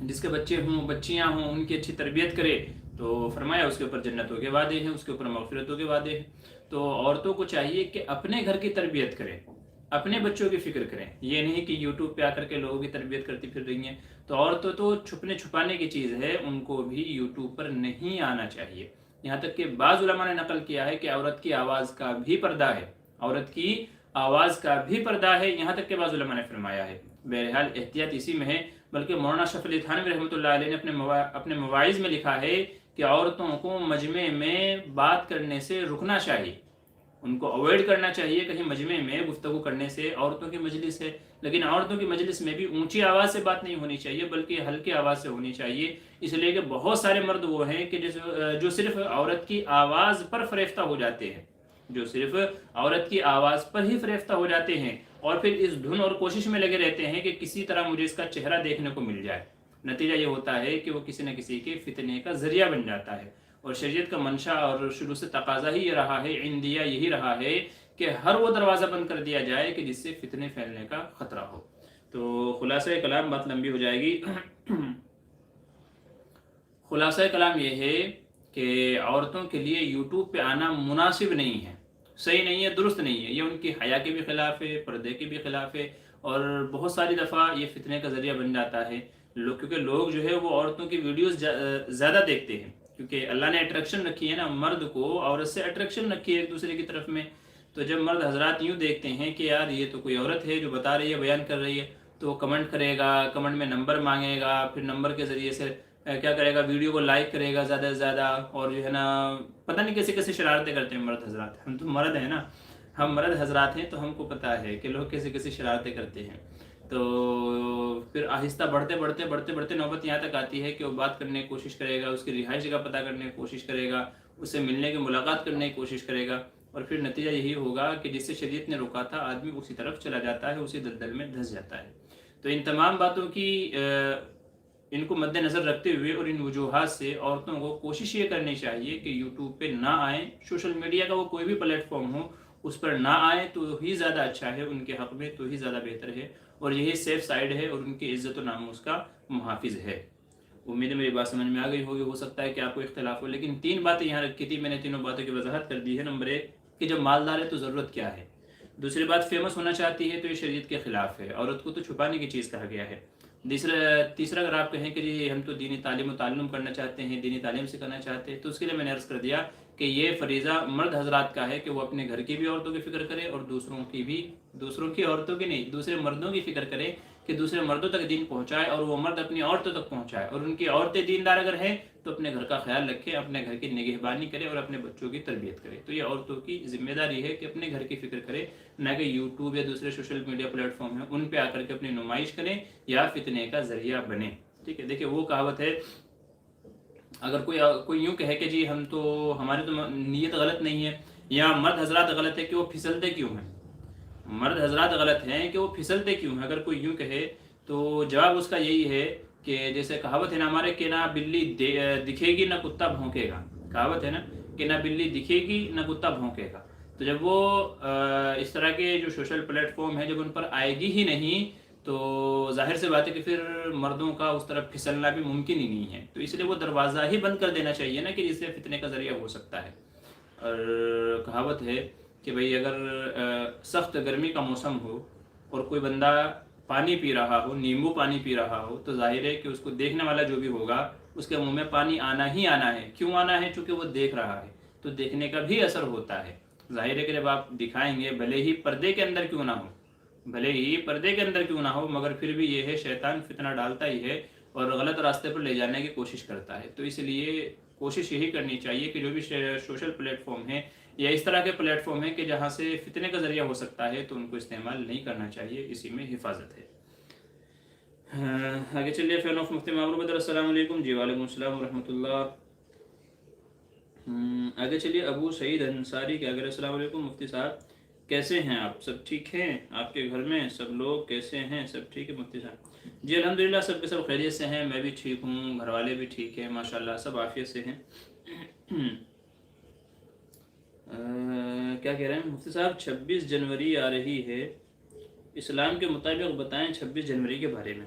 جس کے بچے ہوں بچیاں ہوں ان کی اچھی تربیت کرے تو فرمایا اس کے اوپر جنتوں کے وعدے ہیں، اس کے اوپر مغفرتوں کے وعدے ہیں۔ تو عورتوں کو چاہیے کہ اپنے گھر کی تربیت کریں، اپنے بچوں کی فکر کریں، یہ نہیں کہ یوٹیوب پہ آ کر کے لوگوں کی تربیت کرتی پھر رہی ہیں۔ تو عورتوں تو چھپنے چھپانے کی چیز ہے، ان کو بھی یوٹیوب پر نہیں آنا چاہیے۔ یہاں تک کہ بعض علماء نے نقل کیا ہے کہ عورت کی آواز کا بھی پردہ ہے، عورت کی آواز کا بھی پردہ ہے، یہاں تک کہ بعض علماء نے فرمایا ہے۔ بہرحال احتیاط اسی میں ہے، بلکہ مولانا اشرف علی تھانوی رحمۃ اللہ علیہ نے اپنے مواعظ میں لکھا ہے کہ عورتوں کو مجمع میں بات کرنے سے رکنا چاہیے، ان کو اوائڈ کرنا چاہیے کہیں مجمع میں گفتگو کرنے سے۔ عورتوں کی مجلس ہے، لیکن عورتوں کی مجلس میں بھی اونچی آواز سے بات نہیں ہونی چاہیے، بلکہ ہلکی آواز سے ہونی چاہیے، اس لیے کہ بہت سارے مرد وہ ہیں کہ جو صرف عورت کی آواز پر فریفتہ ہو جاتے ہیں، جو صرف عورت کی آواز پر ہی فریفتہ ہو جاتے ہیں، اور پھر اس دھن اور کوشش میں لگے رہتے ہیں کہ کسی طرح مجھے اس کا چہرہ دیکھنے کو مل جائے۔ نتیجہ یہ ہوتا ہے کہ وہ کسی نہ کسی کے فتنے کا ذریعہ بن جاتا ہے، اور شریعت کا منشا اور شروع سے تقاضا ہی یہ رہا ہے، عندیہ یہی رہا ہے کہ ہر وہ دروازہ بند کر دیا جائے کہ جس سے فتنے پھیلنے کا خطرہ ہو۔ تو خلاصہ کلام، بات لمبی ہو جائے گی، خلاصہ کلام یہ ہے کہ عورتوں کے لیے یوٹیوب پہ آنا مناسب نہیں ہے، صحیح نہیں ہے، درست نہیں ہے، یہ ان کی حیا کے بھی خلاف ہے، پردے کے بھی خلاف ہے، اور بہت ساری دفعہ یہ فتنے کا ذریعہ بن جاتا ہے کیونکہ لوگ جو ہے وہ عورتوں کی ویڈیوز زیادہ دیکھتے ہیں، کیونکہ اللہ نے اٹریکشن رکھی ہے نا، مرد کو عورت سے اٹریکشن رکھی ہے ایک دوسرے کی طرف میں۔ تو جب مرد حضرات یوں دیکھتے ہیں کہ یار یہ تو کوئی عورت ہے جو بتا رہی ہے، بیان کر رہی ہے، تو کمنٹ کرے گا، کمنٹ میں نمبر مانگے گا، پھر نمبر کے ذریعے سے کیا کرے گا، ویڈیو کو لائک کرے گا زیادہ سے زیادہ، اور جو ہے نا پتہ نہیں کیسے کیسے شرارتیں کرتے ہیں مرد حضرات۔ ہم تو مرد ہیں نا، ہم مرد حضرات ہیں، تو ہم کو پتہ ہے کہ لوگ کیسے کیسے شرارتیں کرتے ہیں۔ تو پھر آہستہ بڑھتے بڑھتے بڑھتے بڑھتے نوبت یہاں تک آتی ہے کہ وہ بات کرنے کی کوشش کرے گا، اس کی رہائش جگہ پتہ کرنے کی کوشش کرے گا، اس سے ملنے کی ملاقات کرنے کی کوشش کرے گا، اور پھر نتیجہ یہی ہوگا کہ جس سے شریعت نے روکا تھا آدمی اسی طرف چلا جاتا ہے، اسی دلدل میں دھس جاتا ہے۔ تو ان تمام باتوں کی ان کو مد نظر رکھتے ہوئے اور ان وجوہات سے عورتوں کو کوشش یہ کرنی چاہیے کہ یوٹیوب پہ نہ آئیں، سوشل میڈیا کا وہ کوئی بھی پلیٹ فارم ہو اس پر نہ آئیں تو ہی زیادہ اچھا ہے، ان کے حق میں تو ہی زیادہ بہتر ہے، اور یہی سیف سائڈ ہے اور ان کی عزت و ناموس کا محافظ ہے۔ امید ہے میری بات سمجھ میں آ گئی ہوگی، ہو سکتا ہے کہ آپ کو اختلاف ہو، لیکن 3 باتیں یہاں رکھی تھی میں نے، تینوں باتوں کی وضاحت کر دی ہے۔ نمبر 1 کہ جب مالدار ہے تو ضرورت کیا ہے، دوسری بات فیمس ہونا چاہتی ہے تو یہ شریعت کے خلاف ہے، عورت کو تو چھپانے کی چیز کہا گیا ہے۔ تیسرا اگر آپ کہیں کہ جی ہم تو دینی تعلیم و تعلم کرنا چاہتے ہیں، دینی تعلیم سکھانا چاہتے ہیں، تو اس کے لیے میں نے عرض کر دیا کہ یہ فریضہ مرد حضرات کا ہے کہ وہ اپنے گھر کی بھی عورتوں کی فکر کرے اور دوسروں کی عورتوں کی نہیں، دوسرے مردوں کی فکر کرے کہ دوسرے مردوں تک دین پہنچائے، اور وہ مرد اپنی عورتوں تک پہنچائے، اور ان کی عورتیں دیندار اگر ہیں تو اپنے گھر کا خیال رکھے، اپنے گھر کی نگہبانی کرے اور اپنے بچوں کی تربیت کرے۔ تو یہ عورتوں کی ذمہ داری ہے کہ اپنے گھر کی فکر کرے، نہ کہ یوٹیوب یا دوسرے سوشل میڈیا پلیٹ فارم ہیں ان پہ آ کر کے اپنی نمائش کریں یا فتنے کا ذریعہ بنے۔ ٹھیک ہے، دیکھیں وہ کہاوت ہے، اگر کوئی یوں کہے کہ جی ہم تو ہماری تو نیت غلط نہیں ہے، یا مرد حضرات غلط ہے کہ وہ پھسلتے کیوں ہیں، مرد حضرات غلط ہیں کہ وہ پھسلتے کیوں ہیں، اگر کوئی یوں کہے تو جواب اس کا یہی ہے کہ جیسے کہاوت ہے نا ہمارے کہ نہ بلی دکھے گی نہ کتا بھونکے گا، کہاوت ہے نا کہ نہ بلی دکھے گی نہ کتا بھونکے گا۔ تو جب وہ اس طرح کے جو سوشل پلیٹ فارم ہے جب ان پر آئے گی ہی نہیں تو ظاہر سے بات ہے کہ پھر مردوں کا اس طرف پھسلنا بھی ممکن ہی نہیں ہے، تو اس لیے وہ دروازہ ہی بند کر دینا چاہیے نا کہ جس سے فتنے کا ذریعہ ہو سکتا ہے۔ اور کہاوت ہے کہ بھئی اگر سخت گرمی کا موسم ہو اور کوئی بندہ پانی پی رہا ہو، نیمبو پانی پی رہا ہو، تو ظاہر ہے کہ اس کو دیکھنے والا جو بھی ہوگا اس کے منہ میں پانی آنا ہی آنا ہے۔ کیوں آنا ہے؟ چونکہ وہ دیکھ رہا ہے، تو دیکھنے کا بھی اثر ہوتا ہے۔ ظاہر ہے کہ جب آپ دکھائیں گے بھلے ہی پردے کے اندر کیوں نہ ہو، مگر پھر بھی یہ ہے شیطان فتنہ ڈالتا ہی ہے اور غلط راستے پر لے جانے کی کوشش کرتا ہے۔ تو اس لیے کوشش یہی کرنی چاہیے کہ جو بھی سوشل پلیٹ فارم ہیں یا اس طرح کے پلیٹ فارم ہیں کہ جہاں سے فتنے کا ذریعہ ہو سکتا ہے تو ان کو استعمال نہیں کرنا چاہیے، اسی میں حفاظت ہے۔ آگے چلیے، فین آف مفتی معمر بدر، السلام علیکم۔ جی وعلیکم السلام ورحمۃ اللہ۔ آگے چلیے، ابو سعید انصاری کے اگر السلام علیکم مفتی صاحب کیسے ہیں آپ، سب ٹھیک ہیں؟ آپ کے گھر میں سب لوگ کیسے ہیں؟ سب ٹھیک ہے مفتی صاحب؟ جی الحمدللہ سب کے سب خیریت سے ہیں، میں بھی ٹھیک ہوں، گھر والے بھی ٹھیک ہیں ماشاءاللہ، سب عافیت سے ہیں۔ کیا کہہ رہے ہیں مفتی صاحب؟ 26 جنوری آ رہی ہے، اسلام کے مطابق بتائیں 26 جنوری کے بارے میں۔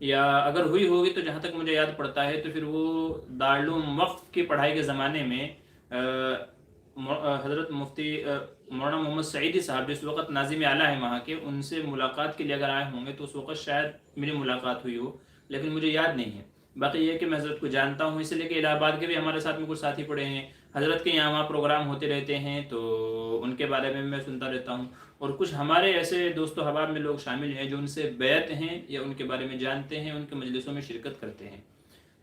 یا اگر ہوئی ہوگی تو جہاں تک مجھے یاد پڑتا ہے تو پھر وہ دارالعلوم وقف کی پڑھائی کے زمانے میں حضرت مفتی مولانا محمد سعیدی صاحب جو اس وقت ناظم اعلیٰ ہیں وہاں کے، ان سے ملاقات کے لیے اگر آئے ہوں گے تو اس وقت شاید میری ملاقات ہوئی ہو، لیکن مجھے یاد نہیں ہے۔ باقی یہ کہ میں حضرت کو جانتا ہوں، اس لیے کہ الہ آباد کے بھی ہمارے ساتھ میں کچھ ساتھی پڑے ہیں، حضرت کے یہاں وہاں پروگرام ہوتے رہتے ہیں تو ان کے بارے میں سنتا رہتا ہوں، اور کچھ ہمارے ایسے دوست و احباب میں لوگ شامل ہیں جو ان سے بیعت ہیں یا ان کے بارے میں جانتے ہیں، ان کے مجلسوں میں شرکت کرتے ہیں،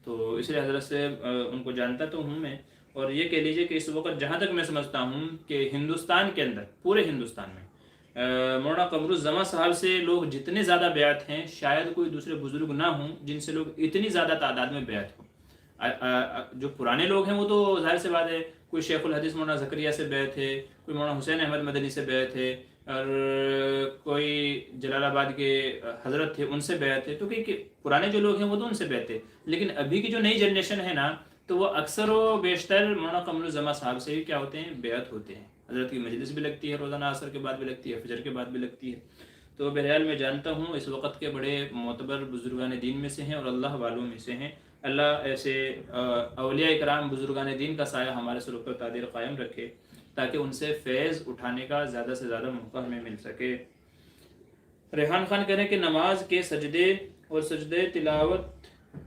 تو اس لیے حضرت سے ان کو جانتا تو ہوں میں۔ اور یہ کہہ لیجئے کہ اس وقت جہاں تک میں سمجھتا ہوں کہ ہندوستان کے اندر، پورے ہندوستان میں مولانا قمر الزمان صاحب سے لوگ جتنے زیادہ بیعت ہیں، شاید کوئی دوسرے بزرگ نہ ہوں جن سے لوگ اتنی زیادہ تعداد میں بیعت ہوں۔ جو پرانے لوگ ہیں وہ تو ظاہر سی بات ہے، کوئی شیخ الحدیث مولانا زکریا سے بیعت ہے، کوئی مولانا حسین احمد مدنی سے بیعت ہے، اور کوئی جلال آباد کے حضرت تھے ان سے بیعت ہے، تو کہ پرانے جو لوگ ہیں وہ تو ان سے بیعت ہے، لیکن ابھی کی جو نئی جنریشن ہے نا، تو وہ اکثر و بیشتر مولانا قمر الزمان صاحب سے ہی کیا ہوتے ہیں، بیعت ہوتے ہیں۔ حضرت کی مجلس بھی لگتی ہے، روزانہ عصر کے بعد بھی لگتی ہے، فجر کے بعد بھی لگتی ہے، تو بہرحال میں جانتا ہوں اس وقت کے بڑے معتبر بزرگان دین میں سے ہیں اور اللہ والوں میں سے ہیں۔ اللہ ایسے اولیاء اکرام بزرگان دین کا سایہ ہمارے سر پر قادر قائم رکھے تاکہ ان سے فیض اٹھانے کا زیادہ سے زیادہ موقع ہمیں مل سکے۔ ریحان خان کہہ رہے ہیں کہ نماز کے سجدے اور سجدے تلاوت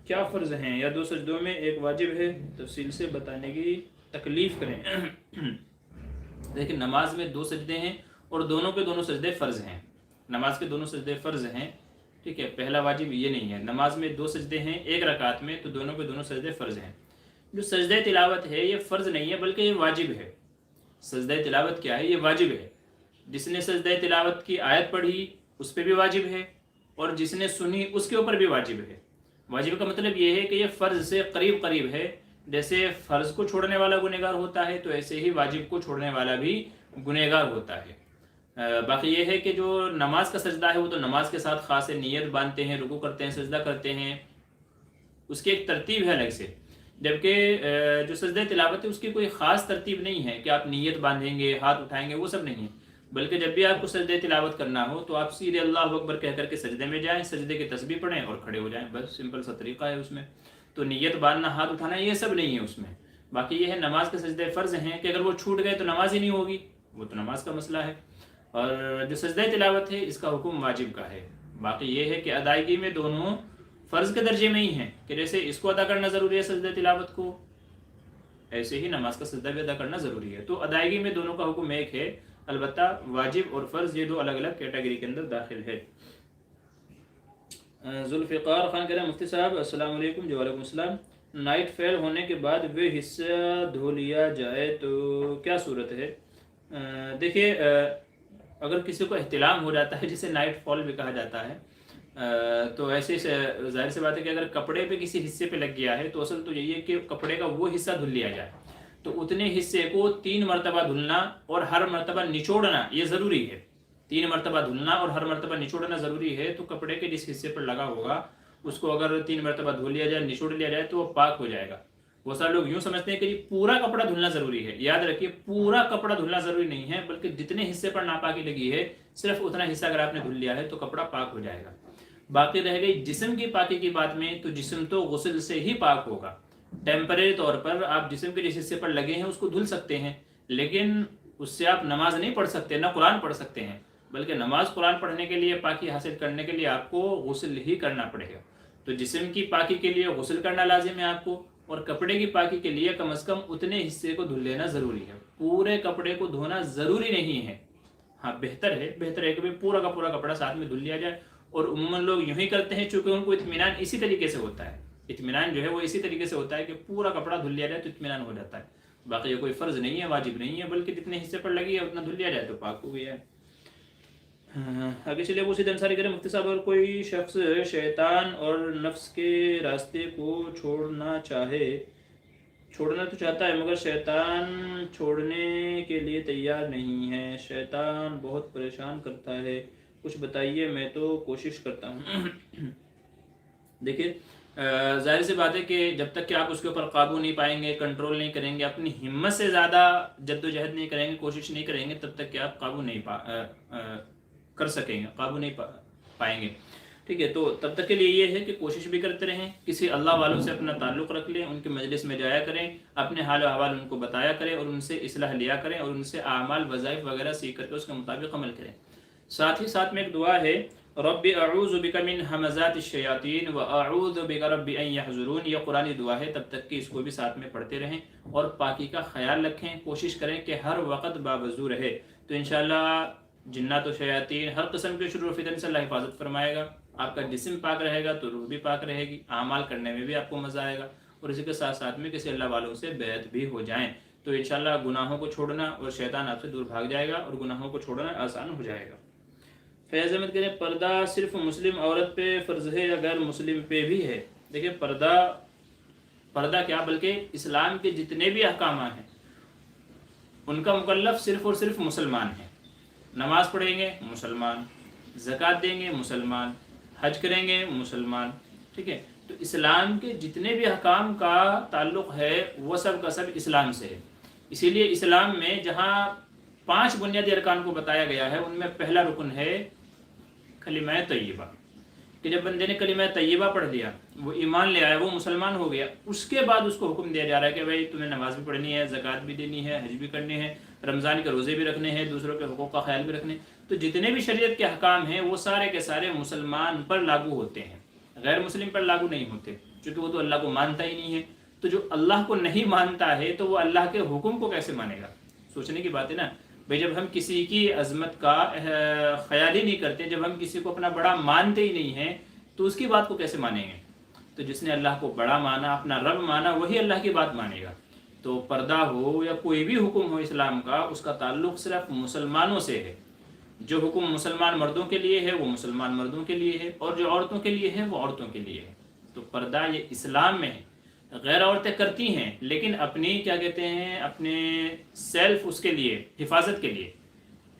کیا فرض ہیں یا دو سجدوں میں ایک واجب ہے، تفصیل سے بتانے کی تکلیف کریں۔ لیکن نماز میں دو سجدے ہیں اور دونوں کے دونوں سجدے فرض ہیں، نماز کے دونوں سجدے فرض ہیں، ٹھیک ہے، پہلا واجب یہ نہیں ہے۔ نماز میں دو سجدے ہیں ایک رکعت میں، تو دونوں کے دونوں سجدے فرض ہیں۔ جو سجدہ تلاوت ہے یہ فرض نہیں ہے بلکہ یہ واجب ہے۔ سجدہ تلاوت کیا ہے؟ یہ واجب ہے۔ جس نے سجدہ تلاوت کی آیت پڑھی اس پہ بھی واجب ہے، اور جس نے سنی اس کے اوپر بھی واجب ہے۔ واجب کا مطلب یہ ہے کہ یہ فرض سے قریب قریب ہے، جیسے فرض کو چھوڑنے والا گنہگار ہوتا ہے تو ایسے ہی واجب کو چھوڑنے والا بھی گنہگار ہوتا ہے۔ باقی یہ ہے کہ جو نماز کا سجدہ ہے وہ تو نماز کے ساتھ خاص نیت باندھتے ہیں، رکوع کرتے ہیں، سجدہ کرتے ہیں، اس کی ایک ترتیب ہے الگ سے، جبکہ جو سجدہ تلاوت ہے اس کی کوئی خاص ترتیب نہیں ہے کہ آپ نیت باندھیں گے، ہاتھ اٹھائیں گے، وہ سب نہیں ہے، بلکہ جب بھی آپ کو سجدہ تلاوت کرنا ہو تو آپ سیدھے اللہ اکبر کہہ کر کے سجدے میں جائیں، سجدے کی تسبیح پڑھیں اور کھڑے ہو جائیں، بس سمپل سا طریقہ ہے اس میں۔ تو نیت باندھنا، ہاتھ اٹھانا، یہ سب نہیں ہے اس میں۔ باقی یہ ہے نماز کے سجدے فرض ہیں کہ اگر وہ چھوٹ گئے تو نماز ہی نہیں ہوگی، وہ تو نماز کا مسئلہ ہے۔ اور جو سجدہ تلاوت ہے اس کا حکم واجب کا ہے۔ باقی یہ ہے کہ ادائیگی میں دونوں فرض کے درجے میں ہی ہیں، کہ جیسے اس کو ادا کرنا ضروری ہے سجدہ تلاوت کو، ایسے ہی نماز کا سجدہ بھی ادا کرنا ضروری ہے۔ تو ادائیگی میں دونوں کا حکم ایک ہے، البتہ واجب اور فرض یہ دو الگ الگ کیٹیگری کے اندر داخل ہے۔ ذوالفقار خان کہہ رہے ہیں مفتی صاحب السلام علیکم۔ جی وعلیکم السلام۔ نائٹ فیل ہونے کے بعد وہ حصہ دھو لیا جائے تو کیا صورت ہے؟ دیکھیے، اگر کسی کو احتلام ہو جاتا ہے جسے نائٹ فال بھی کہا جاتا ہے، تو ایسے ظاہر سی بات ہے کہ اگر کپڑے پہ کسی حصے پہ لگ گیا ہے تو اصل تو یہی ہے کہ کپڑے کا وہ حصہ دھل لیا جائے، تو اتنے حصے کو 3 مرتبہ دھلنا اور ہر مرتبہ نچوڑنا یہ ضروری ہے۔ 3 مرتبہ دھلنا اور ہر مرتبہ نچوڑنا ضروری ہے، تو کپڑے کے جس حصے پر لگا ہوگا اس کو اگر 3 مرتبہ دھو لیا جائے، نچوڑ لیا جائے تو وہ پاک ہو جائے گا۔ وہ سارے لوگ یوں سمجھتے ہیں کہ پورا کپڑا دھلنا ضروری ہے، یاد رکھیے پورا کپڑا دھلنا ضروری نہیں ہے، بلکہ جتنے حصے پر ناپاکی لگی ہے صرف اتنا حصہ اگر آپ نے دھل لیا ہے تو کپڑا پاک ہو جائے گا۔ باقی رہ گئی جسم کی پاکی کی بات میں، تو جسم تو غسل سے ہی پاک ہوگا۔ ٹیمپریری طور پر آپ جسم کے جس حصے پر لگے ہیں اس کو دھل سکتے ہیں، لیکن اس سے آپ نماز نہیں پڑھ سکتے، نہ قرآن پڑھ سکتے ہیں، بلکہ نماز قرآن پڑھنے کے لیے، پاکی حاصل کرنے کے لیے آپ کو غسل ہی کرنا پڑے گا۔ تو جسم کی پاکی کے لیے غسل کرنا لازم ہے آپ کو، اور کپڑے کی پاکی کے لیے کم از کم اتنے حصے کو دھل لینا ضروری ہے۔ پورے کپڑے کو دھونا ضروری نہیں ہے، ہاں بہتر ہے کہ پورا کا پورا کپڑا ساتھ میں دھل لیا جائے، اور عموماً لوگ یوں ہی کرتے ہیں چونکہ ان کو اطمینان اسی طریقے سے ہوتا ہے، اطمینان جو ہے وہ اسی طریقے سے ہوتا ہے کہ پورا کپڑا دھل لیا جائے تو اطمینان ہو جاتا ہے۔ باقی یہ کوئی فرض نہیں ہے، واجب نہیں ہے، بلکہ جتنے حصے پر لگی ہے اتنا دھل لیا جائے تو پاک ہو گیا ہے۔ آگے چلیے، ابو سید انصاری کرے مفتی صاحب، اگر کوئی شخص شیطان اور نفس کے راستے کو چھوڑنا تو چاہتا ہے مگر شیطان چھوڑنے کے لیے تیار نہیں ہے، شیطان بہت پریشان کرتا ہے، کچھ بتائیے، میں تو کوشش کرتا ہوں۔ دیکھیے، ظاہر سی بات ہے کہ جب تک کہ آپ اس کے اوپر قابو نہیں پائیں گے، کنٹرول نہیں کریں گے، اپنی ہمت سے زیادہ جد و جہد نہیں کریں گے، کوشش نہیں کریں گے، تب تک کہ آپ قابو نہیں کر سکیں گے، قابو نہیں پائیں گے۔ ٹھیک ہے، تو تب تک کے لیے یہ ہے کہ کوشش بھی کرتے رہیں، کسی اللہ والوں سے اپنا تعلق رکھ لیں، ان کے مجلس میں جایا کریں، اپنے حال و احوال ان کو بتایا کریں اور ان سے اصلاح لیا کریں اور ان سے اعمال وظائف وغیرہ سیکھ کر کے اس کے مطابق عمل کریں۔ ساتھ ہی ساتھ میں ایک دعا ہے، رب اعوذ بک من ہمزات الشیاطین واعوذ بک رب ان یحضرون، یہ قرآنی دعا ہے، تب تک کہ اس کو بھی ساتھ میں پڑھتے رہیں اور پاکی کا خیال رکھیں، کوشش کریں کہ ہر وقت باوضو رہے، تو انشاءاللہ جنات و شیاطین ہر قسم کے شرور و فتن سے اللہ حفاظت فرمائے گا، آپ کا جسم پاک رہے گا تو روح بھی پاک رہے گی، اعمال کرنے میں بھی آپ کو مزہ آئے گا، اور اسی کے ساتھ ساتھ میں کسی اللہ والوں سے بیعت بھی ہو جائیں، تو انشاءاللہ گناہوں کو چھوڑنا اور شیطان آپ سے دور بھاگ جائے گا اور گناہوں کو چھوڑنا آسان ہو جائے گا۔ فیض احمد کہتے ہیں پردہ صرف مسلم عورت پہ فرض ہے یا غیر مسلم پہ بھی ہے؟ دیکھیں پردہ کیا بلکہ اسلام کے جتنے بھی احکامات ہیں ان کا مکلف صرف اور صرف مسلمان ہیں۔ نماز پڑھیں گے مسلمان، زکوٰۃ دیں گے مسلمان، حج کریں گے مسلمان، ٹھیک ہے، تو اسلام کے جتنے بھی احکام کا تعلق ہے وہ سب کا سب اسلام سے ہے۔ اسی لیے اسلام میں جہاں 5 بنیادی ارکان کو بتایا گیا ہے ان میں پہلا رکن ہے کلمہ طیبہ، کہ جب بندے نے کلمہ طیبہ پڑھ لیا، وہ ایمان لے آیا، وہ مسلمان ہو گیا، اس کے بعد اس کو حکم دیا جا رہا ہے کہ بھائی تمہیں نماز بھی پڑھنی ہے، زکوٰۃ بھی دینی ہے، حج بھی کرنے ہیں، رمضان کے روزے بھی رکھنے ہیں، دوسروں کے حقوق کا خیال بھی رکھنے ہیں، تو جتنے بھی شریعت کے احکام ہیں وہ سارے کے سارے مسلمان پر لاگو ہوتے ہیں، غیر مسلم پر لاگو نہیں ہوتے، چونکہ وہ تو اللہ کو مانتا ہی نہیں ہے، تو جو اللہ کو نہیں مانتا ہے تو وہ اللہ کے حکم کو کیسے مانے گا؟ سوچنے کی بات ہے نا بھائی، جب ہم کسی کی عظمت کا خیال ہی نہیں کرتے، جب ہم کسی کو اپنا بڑا مانتے ہی نہیں ہیں تو اس کی بات کو کیسے مانیں گے؟ تو جس نے اللہ کو بڑا مانا، اپنا رب مانا، وہی اللہ کی بات مانے گا۔ تو پردہ ہو یا کوئی بھی حکم ہو اسلام کا، اس کا تعلق صرف مسلمانوں سے ہے، جو حکم مسلمان مردوں کے لیے ہے وہ مسلمان مردوں کے لیے ہے، اور جو عورتوں کے لیے ہے وہ عورتوں کے لیے ہے۔ تو پردہ یہ اسلام میں ہے، غیر عورتیں کرتی ہیں لیکن اپنی کیا کہتے ہیں، اپنے سیلف، اس کے لیے حفاظت کے لیے،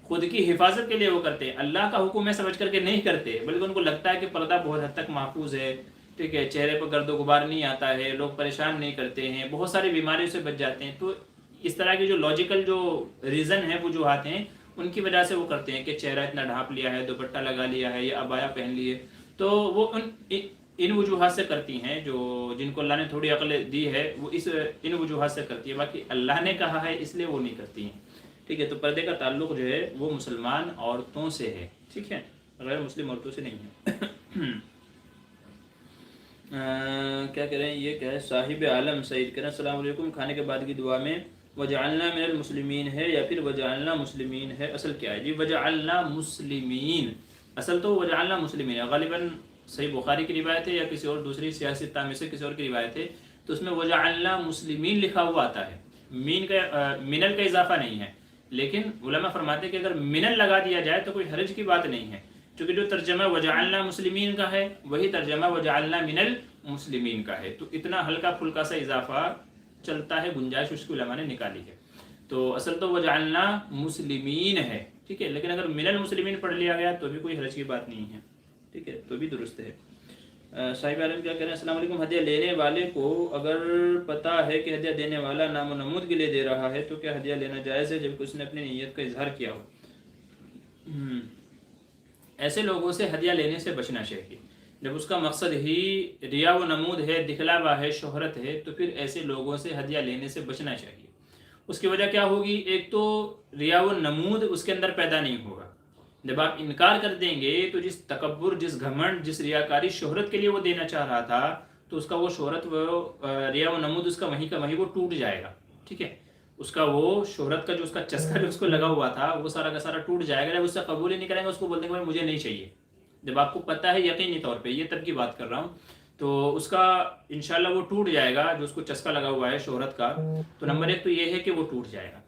خود کی حفاظت کے لیے وہ کرتے ہیں، اللہ کا حکم ہے سمجھ کر کے نہیں کرتے، بلکہ ان کو لگتا ہے کہ پردہ بہت حد تک محفوظ ہے، ٹھیک ہے، چہرے پر گرد و غبار نہیں آتا ہے، لوگ پریشان نہیں کرتے ہیں، بہت ساری بیماریوں سے بچ جاتے ہیں، تو اس طرح کی جو لاجیکل جو ریزن ہے، وجوہات ہیں، ان کی وجہ سے وہ کرتے ہیں کہ چہرہ اتنا ڈھانپ لیا ہے، دوپٹہ لگا لیا ہے یا عبایا پہن لی ہے، تو وہ ان وجوہات سے کرتی ہیں، جو جن کو اللہ نے تھوڑی عقل دی ہے وہ ان وجوہات سے کرتی ہے، باقی اللہ نے کہا ہے اس لیے وہ نہیں کرتی ہیں، ٹھیک ہے۔ تو پردے کا تعلق جو ہے وہ مسلمان عورتوں سے ہے، ٹھیک ہے، غیر مسلم عورتوں سے نہیں ہے۔ کیا کہہ رہے ہیں، یہ کیا ہے، صاحب عالم سعید کہہ رہے ہیں السلام علیکم، کھانے کے بعد کی دعا میں وجعلنا من المسلمین ہے یا پھر وجعلنا مسلمین ہے؟ اصل کیا ہے جی؟ وجعلنا مسلمین، اصل تو وجعلنا مسلمین ہے، غالباً صحیح بخاری کی روایت ہے یا کسی اور دوسری سیاستہ میں سے کسی اور کی روایت ہے، تو اس میں وجعلنا مسلمین لکھا ہوا آتا ہے، منل کا اضافہ نہیں ہے، لیکن علماء فرماتے ہیں کہ اگر منل لگا دیا جائے تو کوئی حرج کی بات نہیں ہے، چونکہ جو ترجمہ وجعلنا مسلمین کا ہے وہی ترجمہ وجعلنا من المسلمین کا ہے، تو اتنا ہلکا پھلکا سا اضافہ چلتا ہے، گنجائش اس کو علماء نے نکالی ہے، تو اصل تو وجعلنا مسلمین ہے، ٹھیک ہے، لیکن اگر من المسلمین پڑھ لیا گیا تو بھی کوئی حرج کی بات نہیں ہے، ٹھیک ہے، تو بھی درست ہے۔ صاحب عالم کیا کہہ رہے ہیں السلام علیکم، ہدیہ لینے والے کو اگر پتہ ہے کہ ہدیہ دینے والا نام و نمود کے لیے دے رہا ہے تو کیا ہدیہ لینا جائز ہے جبکہ اس نے اپنی نیت کا اظہار کیا ہو؟ ایسے لوگوں سے ہدیہ لینے سے بچنا چاہیے، جب اس کا مقصد ہی ریا و نمود ہے، دکھلاوا ہے، شہرت ہے، تو پھر ایسے لوگوں سے ہدیہ لینے سے بچنا چاہیے۔ اس کی وجہ کیا ہوگی؟ ایک تو ریا و نمود اس کے اندر پیدا نہیں ہوگا، جب آپ انکار کر دیں گے تو جس تکبر، جس گھمنڈ، جس ریاکاری شہرت کے لیے وہ دینا چاہ رہا تھا تو اس کا وہ شہرت، وہ ریا و نمود اس کا وہیں وہ ٹوٹ جائے گا، ٹھیک ہے، اس کا وہ شہرت کا جو اس کا چسکا جو اس کو لگا ہوا تھا وہ سارا کا سارا ٹوٹ جائے گا، جب اس سے قبول ہی نہیں کریں گے، اس کو بولتے ہیں کہ مجھے نہیں چاہیے، جب آپ کو پتہ ہے یقینی طور پہ، یہ تب کی بات کر رہا ہوں، تو اس کا انشاءاللہ وہ ٹوٹ جائے گا جو اس کو چسکا لگا ہوا ہے شہرت کا، تو نمبر 1 تو یہ ہے کہ وہ ٹوٹ جائے گا۔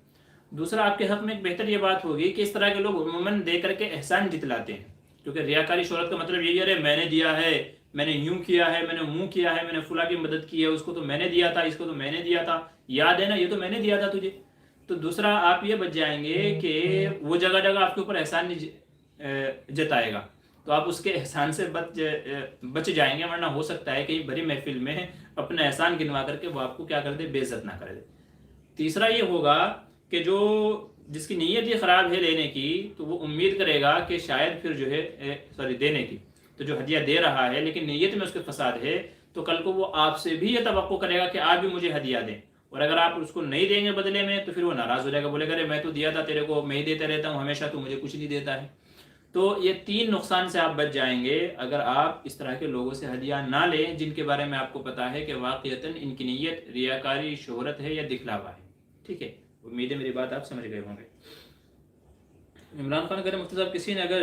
دوسرا، آپ کے حق میں ایک بہتر یہ بات ہوگی کہ اس طرح کے لوگ عموماً دے کر کے احسان جتلاتے ہیں، کیونکہ ریاکاری شہرت کا مطلب یہی ہے میں نے دیا ہے، میں نے یوں کیا ہے، میں نے منہ کیا ہے، میں نے فلاں کی مدد کی ہے، اس کو تو میں نے دیا تھا، اس کو تو میں نے دیا تھا، یاد ہے نا، یہ تو میں نے دیا تھا تجھے۔ تو دوسرا آپ یہ بچ جائیں گے کہ وہ جگہ جگہ آپ کے اوپر احسان نہیں جتائے گا، تو آپ اس کے احسان سے بچ جائیں گے، ورنہ ہو سکتا ہے کہ بڑی محفل میں اپنا احسان گنوا کر کے وہ آپ کو کیا کر دے، بے عزت نہ کر دے۔ تیسرا یہ ہوگا کہ جس کی نیت یہ خراب ہے لینے کی، تو وہ امید کرے گا کہ شاید پھر جو ہے دینے کی، تو جو ہدیہ دے رہا ہے لیکن نیت میں اس کے فساد ہے تو کل کو وہ آپ سے بھی یہ توقع کرے گا کہ آپ بھی مجھے ہدیہ دیں، اور اگر آپ اس کو نہیں دیں گے بدلے میں تو پھر وہ ناراض ہو جائے گا، بولے گا ارے میں تو دیا تھا تیرے کو، میں ہی دیتا رہتا ہوں ہمیشہ، تو مجھے کچھ نہیں دیتا ہے۔ تو یہ 3 نقصان سے آپ بچ جائیں گے اگر آپ اس طرح کے لوگوں سے ہدیہ نہ لیں جن کے بارے میں آپ کو پتا ہے کہ واقعتاً ان کی نیت ریاکاری، شہرت ہے یا دکھلاوا ہے۔ ٹھیک ہے، امید ہے میری بات آپ سمجھ گئے ہوں گے۔ عمران خان کہہ رہے مفتی صاحب کسی نے اگر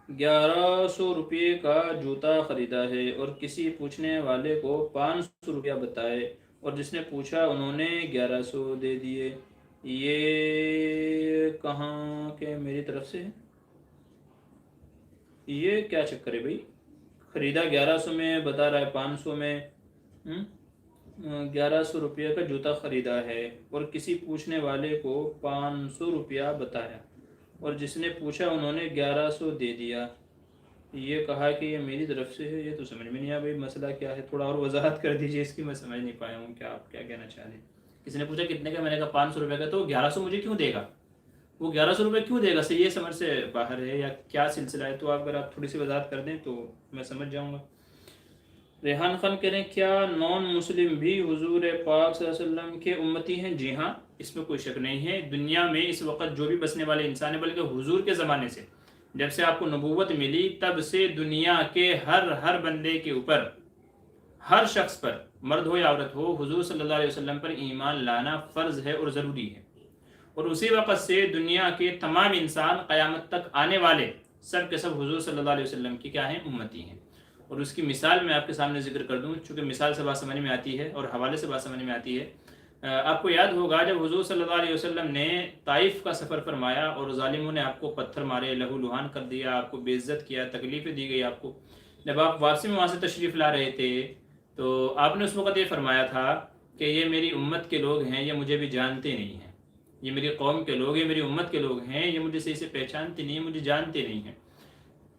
1100 روپے کا جوتا خریدا ہے اور کسی پوچھنے والے کو 500 روپیہ بتائے اور جس نے پوچھا انہوں نے 1100 دے دیے، یہ کہاں کہ میری طرف سے ہے؟ یہ کیا چکر ہے بھائی؟ خریدا 1100 میں، بتا رہا ہے 500 میں۔ 1100 روپیہ کا جوتا خریدا ہے اور کسی پوچھنے والے کو 500 روپیہ بتایا اور جس نے پوچھا انہوں نے 1100 دے دیا، یہ کہا کہ یہ میری طرف سے ہے، یہ تو سمجھ میں نہیں آیا بھائی مسئلہ کیا ہے، تھوڑا اور وضاحت کر دیجئے اس کی، میں سمجھ نہیں پایا ہوں کہ آپ کیا کہنا چاہ رہے ہیں۔ کسی نے پوچھا کتنے کا، میں نے کہا 500 روپے کا، تو 1100 مجھے کیوں دے گا؟ وہ 1100 روپے کیوں دے گا؟ سے یہ سمجھ سے باہر ہے یا کیا سلسلہ ہے؟ تو اگر آپ تھوڑی سی وضاحت کر دیں تو میں سمجھ جاؤں گا۔ ریحان خان کہہ رہے ہیں کیا نان مسلم بھی حضور پاک صلی اللہ علیہ وسلم کے امتی ہیں؟ جی ہاں، اس میں کوئی شک نہیں ہے۔ دنیا میں اس وقت جو بھی بسنے والے انسان ہیں، بلکہ حضور کے زمانے سے جب سے آپ کو نبوت ملی تب سے دنیا کے ہر بندے کے اوپر، ہر شخص پر، مرد ہو یا عورت ہو، حضور صلی اللہ علیہ وسلم پر ایمان لانا فرض ہے اور ضروری ہے، اور اسی وقت سے دنیا کے تمام انسان قیامت تک آنے والے سب کے سب حضور صلی اللہ علیہ وسلم کی کیا ہیں؟ امتی ہیں۔ اور اس کی مثال میں آپ کے سامنے ذکر کر دوں، چونکہ مثال سے بات سمجھ میں آتی ہے اور حوالے سے بات سمجھ میں آتی ہے۔ آپ کو یاد ہوگا جب حضور صلی اللہ علیہ وسلم نے طائف کا سفر فرمایا اور ظالموں نے آپ کو پتھر مارے، لہو لہان کر دیا، آپ کو بے عزت کیا، تکلیفیں دی گئی آپ کو، جب آپ واپسی میں وہاں سے تشریف لا رہے تھے تو آپ نے اس وقت یہ فرمایا تھا کہ یہ میری امت کے لوگ ہیں، یہ مجھے بھی جانتے نہیں ہیں، یہ میری قوم کے لوگ، یہ میری امت کے لوگ ہیں، یہ مجھے صحیح سے پہچانتے نہیں ہیں، مجھے جانتے نہیں ہیں۔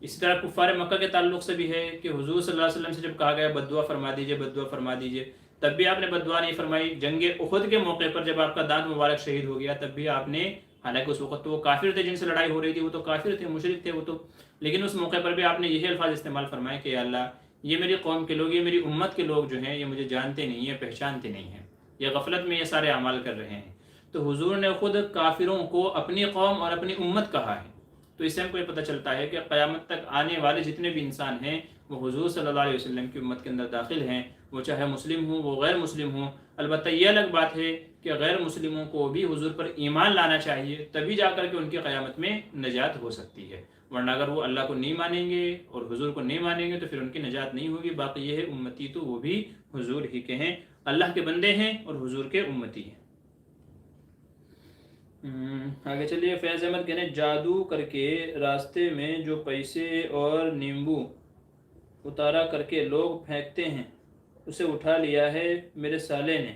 اسی طرح کفار مکہ کے تعلق سے بھی ہے کہ حضور صلی اللہ علیہ وسلم سے جب کہا گیا بد دعا فرما دیجئے، بد دعا فرما دیجئے، تب بھی آپ نے بد دعا نہیں فرمائی۔ جنگ احد کے موقع پر جب آپ کا دانت مبارک شہید ہو گیا تب بھی آپ نے، حالانکہ اس وقت تو وہ کافر تھے جن سے لڑائی ہو رہی تھی، وہ تو کافر تھے، مشرک تھے وہ تو، لیکن اس موقع پر بھی آپ نے یہی الفاظ استعمال فرمائے کہ یا اللہ یہ میری قوم کے لوگ، یہ میری امت کے لوگ جو ہیں یہ مجھے جانتے نہیں ہیں، پہچانتے نہیں ہیں، یہ غفلت میں یہ سارے اعمال کر رہے ہیں۔ تو حضور نے خود کافروں کو اپنی قوم اور اپنی امت کہا ہے۔ تو اس سے ہم کو یہ پتہ چلتا ہے کہ قیامت تک آنے والے جتنے بھی انسان ہیں وہ حضور صلی اللہ علیہ وسلم کی امت کے اندر داخل ہیں، وہ چاہے مسلم ہوں وہ غیر مسلم ہوں۔ البتہ یہ الگ بات ہے کہ غیر مسلموں کو بھی حضور پر ایمان لانا چاہیے، تبھی جا کر کے ان کی قیامت میں نجات ہو سکتی ہے، ورنہ اگر وہ اللہ کو نہیں مانیں گے اور حضور کو نہیں مانیں گے تو پھر ان کی نجات نہیں ہوگی۔ باقی یہ ہے امتی تو وہ بھی حضور ہی کے ہیں، اللہ کے بندے ہیں اور حضور کے امتی ہیں۔ آگے چلیے، فیض احمد کہنے جادو کر کے راستے میں جو پیسے اور نیمبو اتارا کر کے لوگ پھینکتے ہیں اسے اٹھا لیا ہے میرے سالے نے،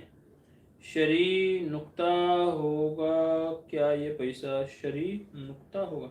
شرعی نقطہ ہوگا کیا یہ پیسہ؟ شرعی نقطہ ہوگا،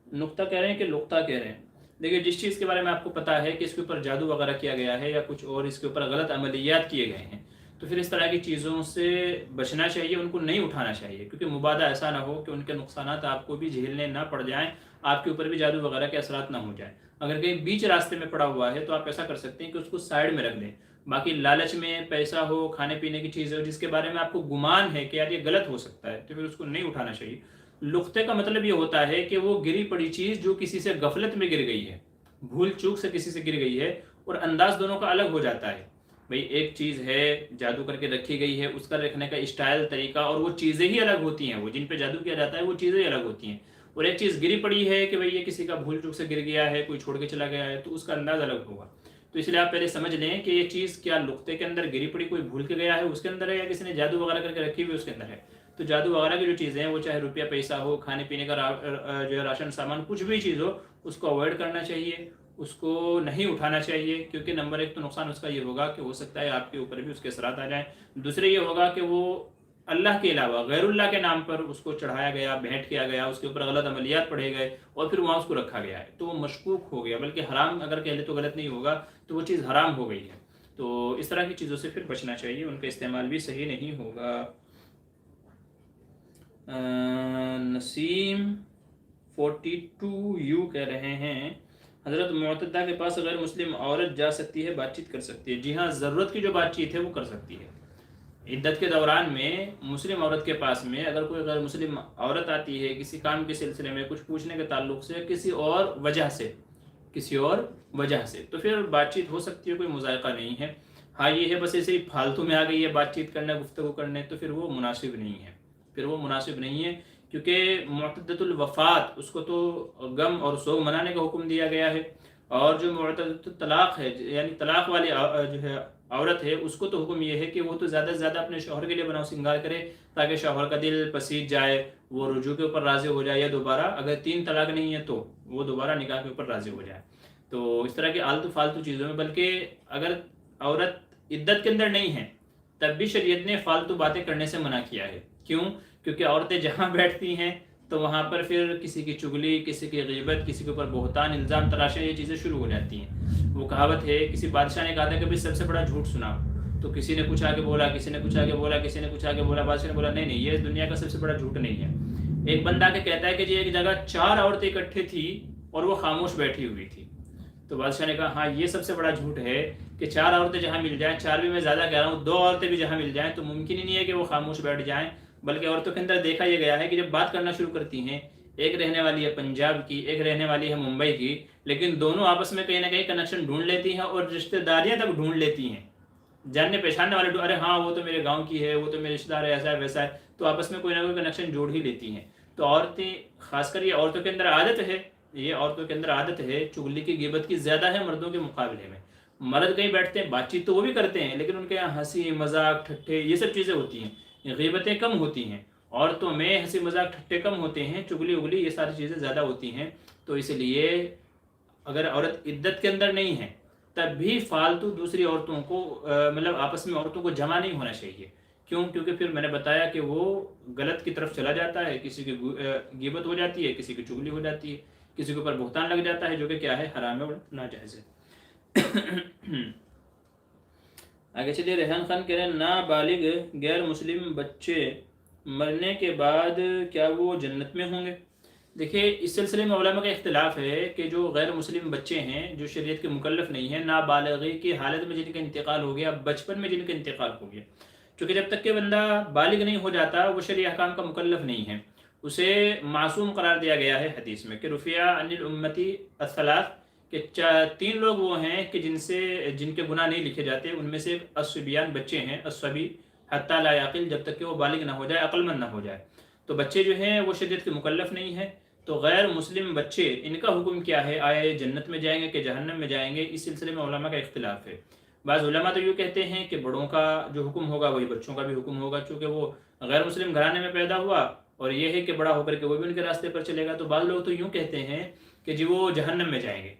نقطہ کہہ رہے ہیں کہ لقطہ کہہ رہے ہیں؟ دیکھیے جس چیز کے بارے میں آپ کو پتا ہے کہ اس کے اوپر جادو وغیرہ کیا گیا ہے یا کچھ اور اس کے اوپر غلط عملیات کیے گئے ہیں تو پھر اس طرح کی چیزوں سے بچنا چاہیے، ان کو نہیں اٹھانا چاہیے، کیونکہ مبادا ایسا نہ ہو کہ ان کے نقصانات آپ کو بھی جھیلنے نہ پڑ جائیں، آپ کے اوپر بھی جادو وغیرہ کے اثرات نہ ہو جائیں۔ اگر کہیں بیچ راستے میں پڑا ہوا ہے تو آپ ایسا کر سکتے ہیں کہ اس کو سائڈ میں رکھ دیں۔ باقی لالچ میں پیسہ ہو، کھانے پینے کی چیز ہو جس کے بارے میں آپ کو گمان ہے کہ یار یہ غلط ہو سکتا ہے تو پھر اس کو نہیں اٹھانا چاہیے۔ لقطے کا مطلب یہ ہوتا ہے کہ وہ گری پڑی چیز جو کسی سے غفلت میں گر گئی ہے، بھول چوک سے کسی سے گر گئی ہے، اور انداز دونوں کا الگ ہو جاتا ہے۔ بھئی ایک چیز ہے جادو کر کے رکھی گئی ہے، اس کا رکھنے کا اسٹائل، طریقہ اور وہ چیزیں ہی الگ ہوتی ہیں، وہ جن پہ جادو کیا جاتا ہے وہ چیزیں الگ ہوتی ہیں، اور ایک چیز گری پڑی ہے کہ بھئی یہ کسی کا بھول چوک سے گر گیا ہے، کوئی چھوڑ کے چلا گیا ہے تو اس کا انداز الگ ہوگا۔ تو اس لیے آپ پہلے سمجھ لیں کہ یہ چیز کیا لقطے کے اندر گری پڑی کوئی بھول کے گیا ہے اس کے اندر ہے، یا کسی نے جادو وغیرہ کر کے رکھی ہوئی اس کے اندر ہے۔ تو جادو وغیرہ کی جو چیزیں ہیں وہ چاہے روپیہ پیسہ ہو، کھانے پینے کا جو ہے راشن سامان، کچھ بھی چیز ہو اس کو اوائڈ کرنا چاہیے، اس کو نہیں اٹھانا چاہیے، کیونکہ نمبر ایک تو نقصان اس کا یہ ہوگا کہ ہو سکتا ہے آپ کے اوپر بھی اس کے اثرات آ جائیں، دوسرے یہ ہوگا کہ وہ اللہ کے علاوہ غیر اللہ کے نام پر اس کو چڑھایا گیا، بھینٹ کیا گیا، اس کے اوپر غلط عملیات پڑھے گئے اور پھر وہاں اس کو رکھا گیا ہے تو وہ مشکوک ہو گیا، بلکہ حرام اگر کہہ لے تو غلط نہیں ہوگا، تو وہ چیز حرام ہو گئی ہے۔ تو اس طرح کی چیزوں سے پھر بچنا چاہیے، ان کا استعمال بھی صحیح نہیں ہوگا۔ نسیم 42 کہہ رہے ہیں حضرت معتدہ کے پاس غیر مسلم عورت جا سکتی ہے، بات چیت کر سکتی ہے؟ جی ہاں، ضرورت کی جو بات چیت ہے وہ کر سکتی ہے۔ عدت کے دوران میں مسلم عورت کے پاس میں اگر کوئی غیر مسلم عورت آتی ہے کسی کام کے سلسلے میں، کچھ پوچھنے کے تعلق سے، کسی اور وجہ سے تو پھر بات چیت ہو سکتی ہے، کوئی مذائقہ نہیں ہے۔ ہاں یہ ہے بس ایسے ہی فالتو میں آ گئی ہے بات چیت کرنا، گفتگو کرنے، تو پھر وہ مناسب نہیں ہے، کیونکہ معتدۃ الوفات اس کو تو غم اور سوگ منانے کا حکم دیا گیا ہے، اور جو معتدۃ الطلاق ہے یعنی طلاق والی جو ہے عورت ہے، اس کو تو حکم یہ ہے کہ وہ تو زیادہ سے زیادہ اپنے شوہر کے لیے بناؤ سنگار کرے تاکہ شوہر کا دل پسیج جائے، وہ رجوع کے اوپر راضی ہو جائے، یا دوبارہ اگر 3 طلاق نہیں ہے تو وہ دوبارہ نکاح کے اوپر راضی ہو جائے۔ تو اس طرح کی آلتو فالتو چیزوں میں، بلکہ اگر عورت عدت کے اندر نہیں ہے تب بھی شریعت نے فالتو باتیں کرنے سے منع کیا ہے۔ کیوں؟ کیونکہ عورتیں جہاں بیٹھتی ہیں تو وہاں پر پھر کسی کی چگلی، کسی کی غیبت، کسی کے اوپر بہتان، الزام تراشیں، یہ چیزیں شروع ہو جاتی ہیں۔ وہ کہاوت ہے، کسی بادشاہ نے کہا تھا کہ بھائی سب سے بڑا جھوٹ سناؤ، تو کسی نے کچھ آگے بولا، کسی نے کچھ آگے بولا، بادشاہ نے بولا نہیں یہ دنیا کا سب سے بڑا جھوٹ نہیں ہے۔ ایک بندہ کے کہتا ہے کہ جی ایک جگہ 4 عورتیں اکٹھے تھی اور وہ خاموش بیٹھی ہوئی تھی، تو بادشاہ نے کہا ہاں یہ سب سے بڑا جھوٹ ہے کہ 4 عورتیں جہاں مل جائیں، 4 بھی میں زیادہ کہہ رہا ہوں، 2 عورتیں بھی جہاں مل جائیں تو ممکن ہی نہیں ہے کہ وہ خاموش بیٹھ جائیں، بلکہ عورتوں کے اندر دیکھا یہ گیا ہے کہ جب بات کرنا شروع کرتی ہیں، ایک رہنے والی ہے پنجاب کی، ایک رہنے والی ہے ممبئی کی، لیکن دونوں آپس میں کہیں نہ کہیں کنیکشن ڈھونڈ لیتی ہیں اور رشتہ داریاں تک ڈھونڈ لیتی ہیں، جاننے پہچاننے والے ارے ہاں وہ تو میرے گاؤں کی ہے، وہ تو میرے رشتہ دار ہے، ایسا ہے ویسا ہے، تو آپس میں کوئی نہ کوئی کنیکشن جوڑ ہی لیتی ہیں۔ تو عورتیں، خاص کر یہ عورتوں کے اندر عادت ہے، چغلی کی غیبت کی زیادہ ہے مردوں کے مقابلے میں۔ مرد کہیں بیٹھتے ہیں، بات چیت تو وہ بھی کرتے ہیں، لیکن ان کے یہاں ہنسی مذاق ٹھٹے یہ سب چیزیں ہوتی ہیں، غیبتیں کم ہوتی ہیں۔ عورتوں میں ہنسی مذاق ٹھٹے کم ہوتے ہیں، چغلی اگلی یہ ساری چیزیں زیادہ ہوتی ہیں۔ تو اس لیے اگر عورت عدت کے اندر نہیں ہے تب بھی فالتو دوسری عورتوں کو مطلب آپس میں عورتوں کو جمع نہیں ہونا چاہیے۔ کیوں؟ کیونکہ پھر میں نے بتایا کہ وہ غلط کی طرف چلا جاتا ہے، کسی کی غیبت ہو جاتی ہے، کسی کی چغلی ہو جاتی ہے، کسی کے اوپر بہتان لگ جاتا ہے، جو کہ کیا ہے، حرام ہے اور ناجائز ہے۔ آگے چلیے، ریحان خان کہہ رہے ہیں نابالغ غیر مسلم بچے مرنے کے بعد کیا وہ جنت میں ہوں گے؟ دیکھیے اس سلسلے میں علماء کا اختلاف ہے کہ جو غیر مسلم بچے ہیں، جو شریعت کے مکلف نہیں ہیں، نابالغی کی حالت میں جن کا انتقال ہو گیا، بچپن میں جن کا انتقال ہو گیا، چونکہ جب تک کہ بندہ بالغ نہیں ہو جاتا وہ شرعی احکام کا مکلف نہیں ہے، اسے معصوم قرار دیا گیا ہے حدیث میں کہ رفیع عن الامتی الثلاث، کہ 3 لوگ وہ ہیں کہ جن کے گناہ نہیں لکھے جاتے، ان میں سے ایک الصبیان بچے ہیں، الصبی حتی لا یعقل، جب تک کہ وہ بالغ نہ ہو جائے، عقل مند نہ ہو جائے، تو بچے جو ہیں وہ شریعت کے مکلف نہیں ہیں۔ تو غیر مسلم بچے، ان کا حکم کیا ہے؟ آیا یہ جنت میں جائیں گے کہ جہنم میں جائیں گے؟ اس سلسلے میں علماء کا اختلاف ہے۔ بعض علماء تو یوں کہتے ہیں کہ بڑوں کا جو حکم ہوگا وہی بچوں کا بھی حکم ہوگا، چونکہ وہ غیر مسلم گھرانے میں پیدا ہوا اور یہ ہے کہ بڑا ہو کر کے وہ بھی ان کے راستے پر چلے گا۔ تو بعض لوگ تو یوں کہتے ہیں کہ جی وہ جہنم میں جائیں گے۔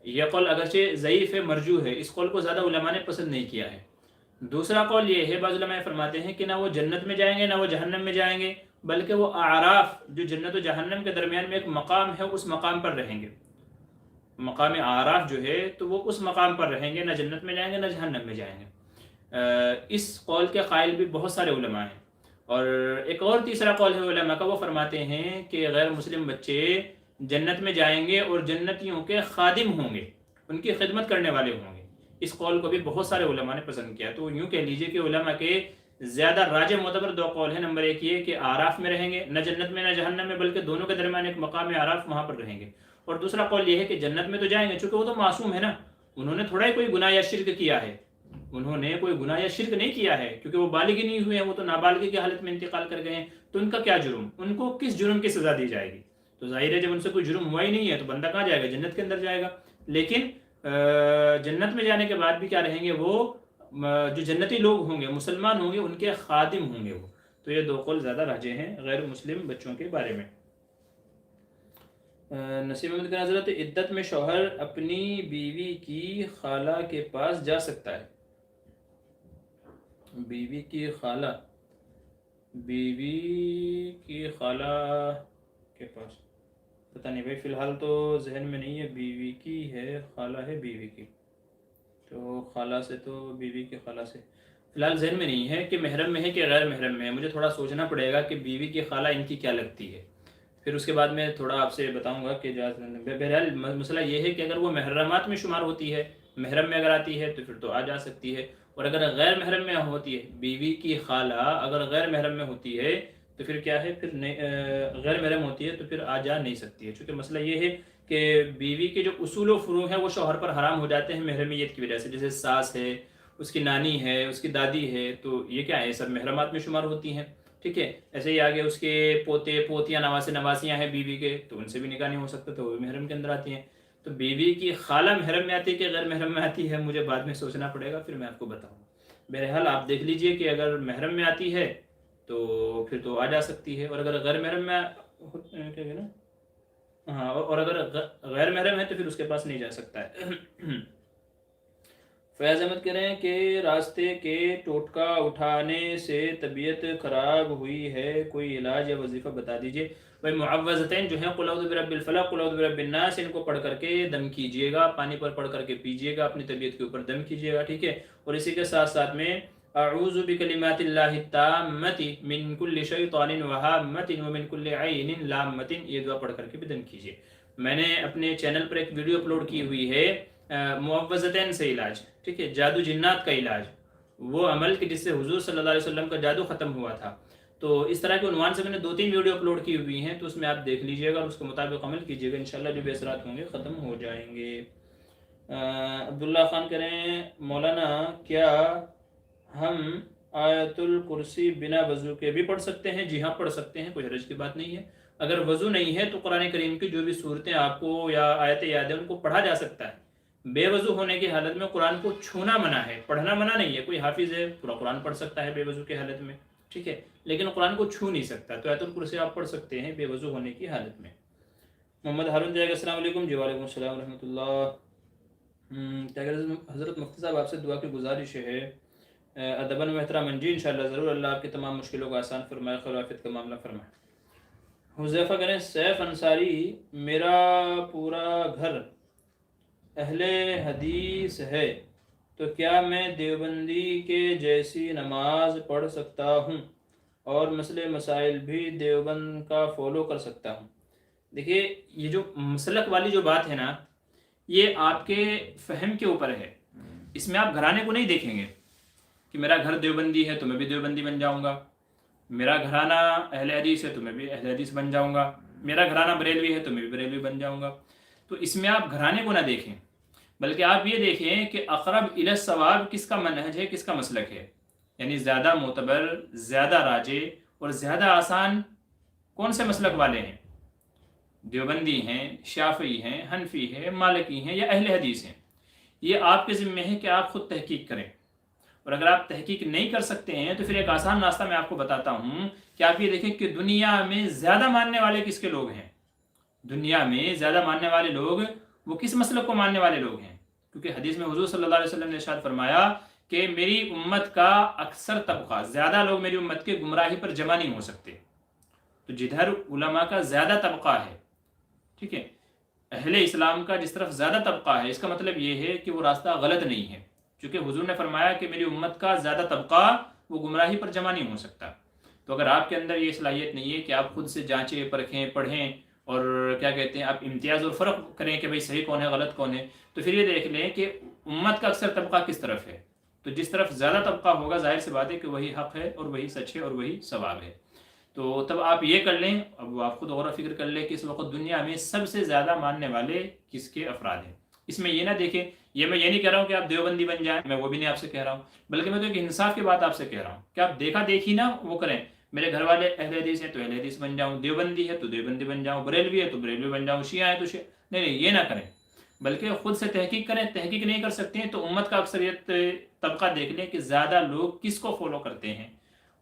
یہ قول اگرچہ ضعیف ہے، مرجوح ہے، اس قول کو زیادہ علماء نے پسند نہیں کیا ہے۔ دوسرا قول یہ ہے، بعض علماء فرماتے ہیں کہ نہ وہ جنت میں جائیں گے نہ وہ جہنم میں جائیں گے، بلکہ وہ اعراف جو جنت و جہنم کے درمیان میں ایک مقام ہے، اس مقام پر رہیں گے۔ مقام اعراف جو ہے تو وہ اس مقام پر رہیں گے، نہ جنت میں جائیں گے نہ جہنم میں جائیں گے۔ اس قول کے قائل بھی بہت سارے علماء ہیں۔ اور ایک اور تیسرا قول ہے علماء کا، وہ فرماتے ہیں کہ غیر مسلم بچے جنت میں جائیں گے اور جنتیوں کے خادم ہوں گے، ان کی خدمت کرنے والے ہوں گے۔ اس قول کو بھی بہت سارے علماء نے پسند کیا۔ تو یوں کہہ لیجئے کہ علماء کے زیادہ راجح معتبر 2 قول ہیں۔ نمبر 1 یہ کہ اعراف میں رہیں گے، نہ جنت میں نہ جہنم میں، بلکہ دونوں کے درمیان ایک مقام اعراف، وہاں پر رہیں گے۔ اور دوسرا قول یہ ہے کہ جنت میں تو جائیں گے، چونکہ وہ تو معصوم ہے نا، انہوں نے تھوڑا ہی کوئی گناہ یا شرک کیا ہے، انہوں نے کوئی گناہ یا شرک نہیں کیا ہے، کیونکہ وہ بالغ ہی نہیں ہوئے ہیں، وہ تو نابالغی کی حالت میں انتقال کر گئے ہیں، تو ان کا کیا جرم، ان کو کس جرم کی سزا دی جائے گی؟ تو ظاہر ہے جب ان سے کوئی جرم ہوا ہی نہیں ہے تو بندہ کہاں جائے گا؟ جنت کے اندر جائے گا۔ لیکن جنت میں جانے کے بعد بھی کیا رہیں گے؟ وہ جو جنتی لوگ ہوں گے، مسلمان ہوں گے، ان کے خادم ہوں گے وہ۔ تو یہ 2 قول زیادہ راجح ہیں غیر مسلم بچوں کے بارے میں۔ نسیم احمد کا حضرت، عدت میں شوہر اپنی بیوی کی خالہ کے پاس جا سکتا ہے؟ بیوی کی خالہ کے پاس پتہ نہیں بھائی، فی الحال تو ذہن میں نہیں ہے، بیوی کی ہے، خالہ ہے بیوی کی، تو خالہ سے تو بیوی کی خالہ سے فی الحال ذہن میں نہیں ہے کہ محرم میں ہے کہ غیر محرم میں ہے۔ مجھے تھوڑا سوچنا پڑے گا کہ بیوی کی خالہ ان کی کیا لگتی ہے، پھر اس کے بعد میں تھوڑا آپ سے بتاؤں گا کہ بہرحال مسئلہ یہ ہے کہ اگر وہ محرمات میں شمار ہوتی ہے، محرم میں اگر آتی ہے تو پھر تو آ جا سکتی ہے، اور اگر غیر محرم میں ہوتی ہے، بیوی کی خالہ اگر غیر محرم میں ہوتی ہے تو پھر کیا ہے، پھر غیر محرم ہوتی ہے تو پھر آ جا نہیں سکتی ہے، چونکہ مسئلہ یہ ہے کہ بیوی کے جو اصول و فروع ہیں وہ شوہر پر حرام ہو جاتے ہیں محرمیت کی وجہ سے، جیسے ساس ہے، اس کی نانی ہے، اس کی دادی ہے، تو یہ کیا ہے، سب محرمات میں شمار ہوتی ہیں، ٹھیک ہے۔ ایسے ہی آگے اس کے پوتے پوتیاں نواسے نواسیاں ہیں بیوی کے، تو ان سے بھی نکاح نہیں ہو سکتا، تو وہ بھی محرم کے اندر آتی ہیں۔ تو بیوی کی خالہ محرم میں آتی ہے کہ غیر محرم میں آتی ہے، مجھے بعد میں سوچنا پڑے گا، پھر میں آپ کو بتاؤں گا۔ بہرحال آپ دیکھ لیجئے کہ اگر محرم میں آتی ہے تو پھر تو آ جا سکتی ہے، اور اگر غیر محرم میں کیا ہے نا، ہاں، اور اگر غیر محرم ہے تو پھر اس کے پاس نہیں جا سکتا ہے۔ فیاض احمد کہہ رہے ہیں کہ راستے کے ٹوٹکا اٹھانے سے طبیعت خراب ہوئی ہے، کوئی علاج یا وظیفہ بتا دیجئے۔ بھائی معوذتین جو ہیں، قل اعوذ برب الفلق، قل اعوذ برب الناس، ان کو پڑھ کر کے دم کیجئے گا، پانی پر پڑھ کر کے پیجئے گا، اپنی طبیعت کے اوپر دم کیجئے گا، ٹھیک ہے۔ اور اسی کے ساتھ ساتھ میں اعوذ بکلمات اللہ التامۃ من کل شیطان وہامۃ ومن کل عین لامۃ، یہ دعا پڑھ کر کے بھی دم کیجئے۔ میں نے اپنے چینل پر ایک ویڈیو اپلوڈ کی ہوئی ہے معوذتین سے علاج، ٹھیک ہے، جادو جنات کا علاج، وہ عمل کہ جس سے حضور صلی اللہ علیہ وسلم کا جادو ختم ہوا تھا۔ تو اس طرح کے عنوان سے میں نے 2-3 ویڈیو اپلوڈ کی ہوئی ہیں، تو اس میں آپ دیکھ لیجئے گا اور اس کے مطابق عمل کیجئے گا، انشاءاللہ جو بے اثرات ہوں گے ختم ہو جائیں گے۔ عبداللہ خان کہہ رہے ہیں مولانا کیا ہم آیت الکرسی بنا وضو کے بھی پڑھ سکتے ہیں؟ جی ہاں پڑھ سکتے ہیں، کوئی حرج کی بات نہیں ہے۔ اگر وضو نہیں ہے تو قرآن کریم کی جو بھی صورتیں آپ کو یا آیتیں یاد ہیں ان کو پڑھا جا سکتا ہے۔ بے وضو ہونے کی حالت میں قرآن کو چھونا منع ہے، پڑھنا منع نہیں ہے۔ کوئی حافظ ہے پورا قرآن پڑھ سکتا ہے بے وضو کی حالت میں، ٹھیک ہے، لیکن قرآن کو چھو نہیں سکتا، تو آیت الکرسی آپ پڑھ سکتے ہیں بے وضو ہونے کی حالت میں۔ محمد ہارون جائے گا السلام علیکم، جی وعلیکم السلام ورحمۃ اللہ۔ کیا حضرت مفتی صاحب آپ سے دعا کی گزارش ہے، ادباً و احتراماً، جی انشاءاللہ ضرور، اللہ آپ کی تمام مشکلوں کو آسان فرمائے، خیر و عافیت کا معاملہ فرمائے۔ حذیفہ کریں سیف انصاری، میرا پورا گھر اہل حدیث ہے تو کیا میں دیوبندی کے جیسی نماز پڑھ سکتا ہوں اور مسئلے مسائل بھی دیوبند کا فالو کر سکتا ہوں؟ دیکھیے یہ جو مسلک والی جو بات ہے نا، یہ آپ کے فہم کے اوپر ہے، اس میں آپ گھرانے کو نہیں دیکھیں گے کہ میرا گھر دیوبندی ہے تو میں بھی دیوبندی بن جاؤں گا، میرا گھرانہ اہل حدیث ہے تو میں بھی اہل حدیث بن جاؤں گا، میرا گھرانہ بریلوی ہے تو میں بھی بریلوی بن جاؤں گا۔ تو اس میں آپ گھرانے کو نہ دیکھیں، بلکہ آپ یہ دیکھیں کہ اقرب الی الصواب کس کا منہج ہے، کس کا مسلک ہے، یعنی زیادہ معتبر، زیادہ راجع اور زیادہ آسان کون سے مسلک والے ہیں، دیوبندی ہیں، شافعی ہیں، حنفی ہیں، مالکی ہیں یا اہل حدیث ہیں۔ یہ آپ کے ذمہ ہے کہ آپ خود تحقیق کریں، اور اگر آپ تحقیق نہیں کر سکتے ہیں تو پھر ایک آسان راستہ میں آپ کو بتاتا ہوں کہ آپ یہ دیکھیں کہ دنیا میں زیادہ ماننے والے کس کے لوگ ہیں، دنیا میں زیادہ ماننے والے لوگ وہ کس مسلک کو ماننے والے لوگ ہیں، کیونکہ حدیث میں حضور صلی اللہ علیہ وسلم نے ارشاد فرمایا کہ میری امت کا اکثر طبقہ، زیادہ لوگ میری امت کے گمراہی پر جمع نہیں ہو سکتے۔ تو جدھر علماء کا زیادہ طبقہ ہے، ٹھیک ہے، اہل اسلام کا جس طرف زیادہ طبقہ ہے، اس کا مطلب یہ ہے کہ وہ راستہ غلط نہیں ہے، کیونکہ حضور نے فرمایا کہ میری امت کا زیادہ طبقہ وہ گمراہی پر جمع نہیں ہو سکتا۔ تو اگر آپ کے اندر یہ صلاحیت نہیں ہے کہ آپ خود سے جانچیں، پرکھیں، پڑھیں اور کیا کہتے ہیں آپ امتیاز اور فرق کریں کہ بھئی صحیح کون ہے غلط کون ہے، تو پھر یہ دیکھ لیں کہ امت کا اکثر طبقہ کس طرف ہے، تو جس طرف زیادہ طبقہ ہوگا ظاہر سی بات ہے کہ وہی حق ہے اور وہی سچ ہے اور وہی ثواب ہے۔ تو تب آپ یہ کر لیں، اب آپ خود غور و فکر کر لیں کہ اس وقت دنیا میں سب سے زیادہ ماننے والے کس کے افراد ہیں۔ اس میں یہ نہ دیکھیں، یہ میں یہ نہیں کہہ رہا ہوں کہ آپ دیوبندی بن جائیں، میں وہ بھی نہیں آپ سے کہہ رہا ہوں، بلکہ میں تو ایک انصاف کی بات آپ سے کہہ رہا ہوں کہ آپ دیکھا دیکھی نہ وہ کریں، میرے گھر والے اہل حدیث ہیں تو اہل حدیث بن جاؤں، دیوبندی ہے تو دیوبندی بن جاؤں، بریلوی ہے تو بریلوی بن جاؤں، شیعہ ہے تو شیعہ، نہیں، یہ نہ کریں، بلکہ خود سے تحقیق کریں۔ تحقیق نہیں کر سکتے ہیں تو امت کا اکثریت طبقہ دیکھ لیں کہ زیادہ لوگ کس کو فالو کرتے ہیں،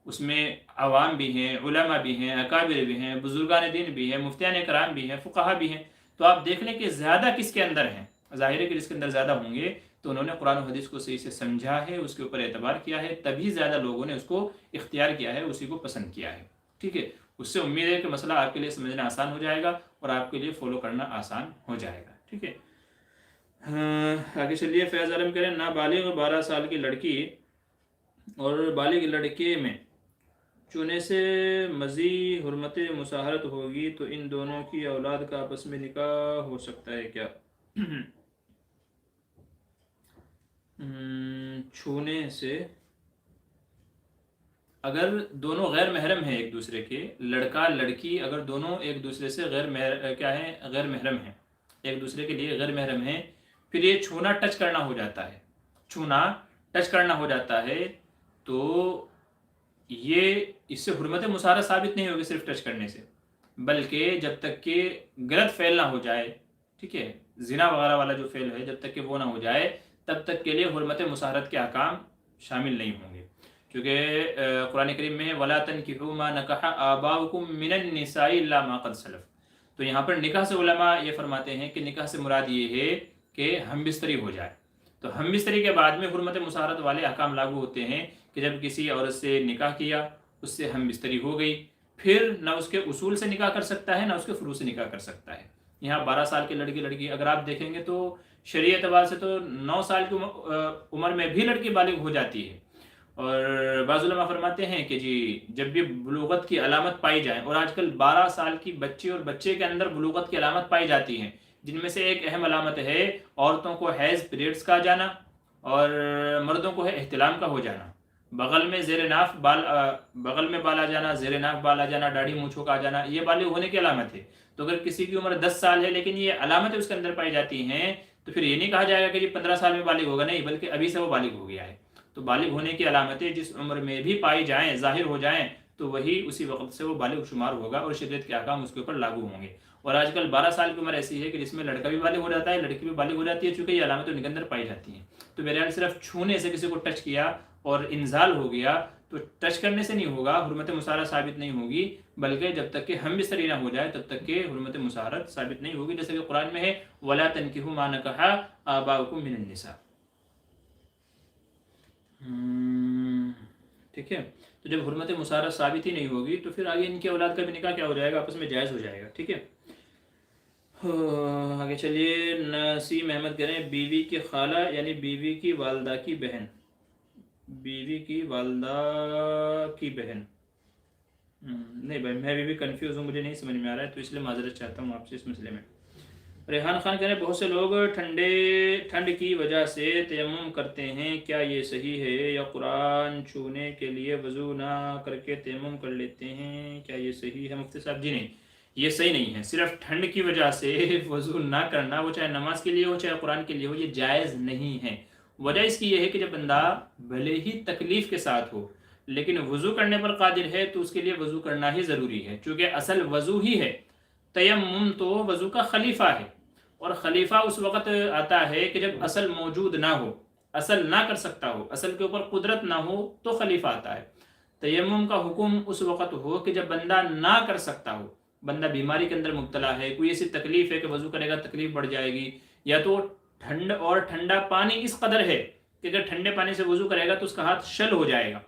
اس میں عوام بھی ہیں، علماء بھی ہیں، اکابر بھی ہیں، بزرگان دین بھی ہیں، مفتیان کرام بھی ہیں، فقہا بھی ہیں، تو آپ دیکھ لیں کہ زیادہ کس کے اندر ہیں، ظاہر ہے کہ جس کے اندر زیادہ ہوں گے تو انہوں نے قرآن و حدیث کو صحیح سے سمجھا ہے، اس کے اوپر اعتبار کیا ہے، تبھی زیادہ لوگوں نے اس کو اختیار کیا ہے، اسی کو پسند کیا ہے، ٹھیک ہے۔ اس سے امید ہے کہ مسئلہ آپ کے لیے سمجھنا آسان ہو جائے گا اور آپ کے لیے فالو کرنا آسان ہو جائے گا، ٹھیک ہے۔ آگے چلیے، فیض عالم کریں نابالغ 12 سال کی لڑکی اور بالغ لڑکے میں چونے سے مزی حرمت مساہرت ہوگی تو ان دونوں کی اولاد کا آپس میں نکاح ہو سکتا ہے کیا؟ چھونے سے اگر دونوں غیر محرم ہیں ایک دوسرے کے، لڑکا لڑکی اگر دونوں ایک دوسرے سے غیر محرم ہیں، ایک دوسرے کے لیے غیر محرم ہیں، پھر یہ چھونا ٹچ کرنا ہو جاتا ہے، چھونا ٹچ کرنا ہو جاتا ہے، تو یہ اس سے حرمت مسارت ثابت نہیں ہوگی صرف ٹچ کرنے سے، بلکہ جب تک کہ غلط فعل نہ ہو جائے، ٹھیک ہے، زنا وغیرہ والا جو فعل ہے جب تک کہ وہ نہ ہو جائے تب تک کے لیے حرمت مسارت کے احکام شامل نہیں ہوں گے، کیونکہ قرآن کریم میں وَلَا تَنْكِحُوا مَا نَكَحَ آبَاؤُكُم مِّنَ النِّسَاءِ إِلَّا مَا قَدْ سَلَفَ، تو یہاں پر نکاح سے علماء یہ فرماتے ہیں کہ نکاح سے مراد یہ ہے کہ ہم بستری ہو جائے، تو ہم بستری کے بعد میں حرمت مسارت والے احکام لاگو ہوتے ہیں کہ جب کسی عورت سے نکاح کیا، اس سے ہم بستری ہو گئی، پھر نہ اس کے اصول سے نکاح کر سکتا ہے نہ اس کے فروع سے نکاح کر سکتا ہے۔ یہاں 12 سال کے لڑکی اگر آپ دیکھیں گے تو شرعی اعتبار سے تو 9 سال کی عمر میں بھی لڑکی بالغ ہو جاتی ہے، اور بعض علماء فرماتے ہیں کہ جی جب بھی بلوغت کی علامت پائی جائے، اور آج کل 12 سال کی بچی اور بچے کے اندر بلوغت کی علامت پائی جاتی ہیں، جن میں سے ایک اہم علامت ہے عورتوں کو حیض پیریڈز کا جانا، اور مردوں کو ہے احتلام کا ہو جانا، بغل میں زیر ناف بغل میں بال آ جانا، زیر ناف بال آ جانا، داڑھی مونچھوں کا آ جانا، یہ بالغ ہونے کی علامت ہے۔ تو اگر کسی کی عمر 10 سال ہے لیکن یہ علامتیں اس کے اندر پائی جاتی ہیں تو پھر یہ نہیں کہا جائے گا کہ جی 15 سال میں بالغ ہوگا، نہیں، بلکہ ابھی سے وہ بالغ ہو گیا ہے۔ تو بالغ ہونے کی علامتیں جس عمر میں بھی پائی جائیں، ظاہر ہو جائیں، تو وہی اسی وقت سے وہ بالغ شمار ہوگا اور شریعت کے احکام اس کے اوپر لاگو ہوں گے۔ اور آج کل 12 سال کی عمر ایسی ہے کہ جس میں لڑکا بھی بالغ ہو جاتا ہے، لڑکی بھی بالغ ہو جاتی ہے، چونکہ یہ علامتیں ان کے اندر پائی جاتی ہیں۔ تو بہرحال صرف چھونے سے کسی کو ٹچ کیا اور انزال ہو گیا تو ٹچ کرنے سے نہیں ہوگا، حرمت مسارت ثابت نہیں ہوگی، بلکہ جب تک کہ ہم بستری نہ ہو جائے تب تک کہ حرمت مسارت ثابت نہیں ہوگی، جیسے کہ قرآن میں ہے وَلَا تَنْكِحُوا مَا نَكَحَ آبَاؤُكُم مِّنَ النِّسَاءِ۔ ٹھیک ہے، تو جب حرمت مسارت ثابت ہی نہیں ہوگی تو پھر آگے ان کی اولاد کا بھی نکاح کیا ہو جائے گا، آپس میں جائز ہو جائے گا۔ ٹھیک ہے، آگے چلیے۔ نسیم احمد کہہ رہے ہیں بیوی کی خالہ یعنی بیوی کی والدہ کی بہن، بیوی کی والدہ کی بہن، نہیں بھائی میں بھی کنفیوز ہوں، مجھے نہیں سمجھ میں آ رہا ہے، تو اس لیے معذرت چاہتا ہوں آپ سے اس مسئلے میں۔ ریحان خان کہہ رہے ہیں بہت سے لوگ ٹھنڈ کی وجہ سے تیمم کرتے ہیں، کیا یہ صحیح ہے، یا قرآن چھونے کے لیے وضو نہ کر کے تیمم کر لیتے ہیں، کیا یہ صحیح ہے؟ مفتی صاحب جی نہیں، یہ صحیح نہیں ہے، صرف ٹھنڈ کی وجہ سے وضو نہ کرنا، وہ چاہے نماز کے لیے ہو چاہے قرآن کے لیے ہو، یہ جائز نہیں ہے۔ وجہ اس کی یہ ہے کہ جب بندہ بھلے ہی تکلیف کے ساتھ ہو لیکن وضو کرنے پر قادر ہے تو اس کے لیے وضو کرنا ہی ضروری ہے، چونکہ اصل وضو ہی ہے۔ تیمم تو وضو کا خلیفہ ہے، اور خلیفہ اس وقت آتا ہے کہ جب اصل موجود نہ ہو، اصل نہ کر سکتا ہو، اصل کے اوپر قدرت نہ ہو تو خلیفہ آتا ہے۔ تیمم کا حکم اس وقت ہو کہ جب بندہ نہ کر سکتا ہو، بندہ بیماری کے اندر مبتلا ہے، کوئی ایسی تکلیف ہے کہ وضو کرے گا تکلیف بڑھ جائے گی، یا تو ٹھنڈ اور ٹھنڈا پانی اس قدر ہے کہ اگر ٹھنڈے پانی سے وضو کرے گا تو اس کا ہاتھ شل ہو جائے گا،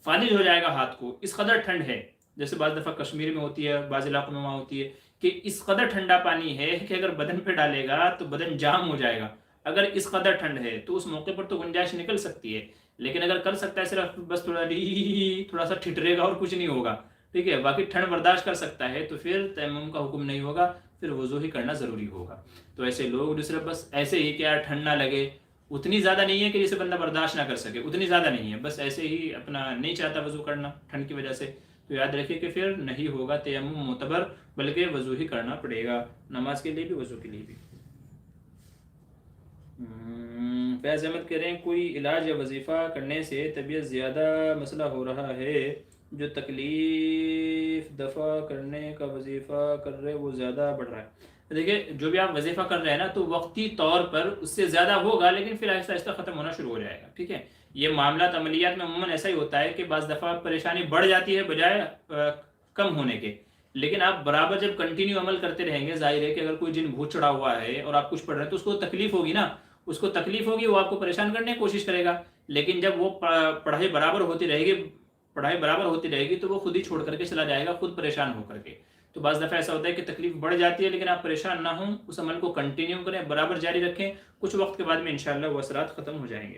فالج ہو جائے گا ہاتھ کو، اس قدر ٹھنڈ ہے۔ جیسے بعض دفعہ کشمیر میں ہوتی ہے، بعض علاقوں میں وہاں ہوتی ہے کہ اس قدر ٹھنڈا پانی ہے کہ اگر بدن پہ ڈالے گا تو بدن جام ہو جائے گا، اگر اس قدر ٹھنڈ ہے تو اس موقع پر تو گنجائش نکل سکتی ہے، لیکن اگر کر سکتا ہے صرف بس تھوڑا سا ٹھٹرے گا اور کچھ نہیں ہوگا، ٹھیک ہے، باقی ٹھنڈ برداشت کر سکتا ہے تو پھر تیمم کا حکم نہیں ہوگا، پھر وضو ہی کرنا ضروری ہوگا۔ تو ایسے لوگ جو صرف بس ایسے ہی کہ یار ٹھنڈ نہ لگے، اتنی زیادہ نہیں ہے کہ جسے بندہ برداشت نہ کر سکے، اتنی زیادہ نہیں ہے، بس ایسے ہی اپنا نہیں چاہتا وضو کرنا ٹھنڈ کی وجہ سے، تو یاد رکھیے کہ پھر نہیں ہوگا تیمم معتبر، بلکہ وضو ہی کرنا پڑے گا، نماز کے لیے بھی وضو کے لیے بھی۔ فیض احمد کہہ رہے ہیں کوئی علاج یا وظیفہ کرنے سے طبیعت زیادہ مسئلہ ہو رہا ہے، جو تکلیف دفع کرنے کا وظیفہ کر رہے وہ زیادہ بڑھ رہا ہے۔ دیکھیں جو بھی آپ وظیفہ کر رہے ہیں نا تو وقتی طور پر اس سے زیادہ ہوگا لیکن پھر آہستہ آہستہ ختم ہونا شروع ہو جائے گا، ٹھیک ہے۔ یہ معاملات عملیات میں عموماً ایسا ہی ہوتا ہے کہ بعض دفعہ پریشانی بڑھ جاتی ہے بجائے کم ہونے کے، لیکن آپ برابر جب کنٹینیو عمل کرتے رہیں گے، ظاہر ہے کہ اگر کوئی جن بھوت چڑھا ہوا ہے اور آپ کچھ پڑھ رہے ہیں تو اس کو تکلیف ہوگی نا، اس کو تکلیف ہوگی، وہ آپ کو پریشان کرنے کی کوشش کرے گا، لیکن جب وہ پڑھائی برابر ہوتی رہے گی تو وہ خود ہی چھوڑ کر کے چلا جائے گا، خود پریشان ہو کر کے۔ تو بعض دفعہ ایسا ہوتا ہے کہ تکلیف بڑھ جاتی ہے لیکن آپ پریشان نہ ہوں، اس عمل کو کنٹینیو کریں، برابر جاری رکھیں، کچھ وقت کے بعد میں انشاءاللہ وہ اثرات ختم ہو جائیں گے۔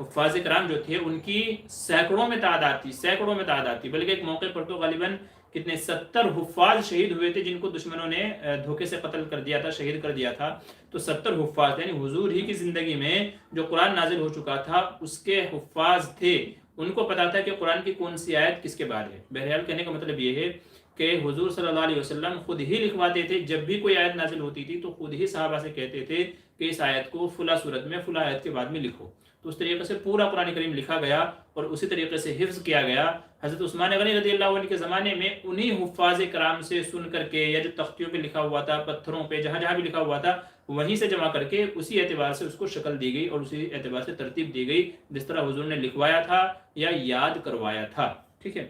حفاظ کرام جو تھے ان کی سینکڑوں میں تعداد تھی، بلکہ ایک موقع پر تو غالباً کتنے 70 حفاظ شہید ہوئے تھے جن کو دشمنوں نے دھوکے سے قتل کر دیا تھا، شہید کر دیا تھا. تو 70 حفاظ، یعنی حضور ہی کی زندگی میں جو قرآن نازل ہو چکا تھا اس کے حفاظ تھے، ان کو پتا تھا کہ قرآن کی کون سی آیت کس کے بعد ہے. بہرحال کہنے کا مطلب یہ ہے کہ حضور صلی اللہ علیہ وسلم خود ہی لکھواتے تھے، جب بھی کوئی آیت نازل ہوتی تھی تو خود ہی صحابہ سے کہتے تھے کہ اس آیت کو فلاں صورت میں فلاں آیت کے بعد میں لکھو. تو اس طریقے سے پورا قرآن کریم لکھا گیا اور اسی طریقے سے حفظ کیا گیا. حضرت عثمان غنی رضی اللہ عنہ کے زمانے میں انہی حفاظ کرام سے سن کر کے، یا جو تختیوں پہ لکھا ہوا تھا، پتھروں پہ جہاں جہاں بھی لکھا ہوا تھا وہیں سے جمع کر کے اسی اعتبار سے اس کو شکل دی گئی اور اسی اعتبار سے ترتیب دی گئی جس طرح حضور نے لکھوایا تھا یا یاد کروایا تھا. ٹھیک ہے.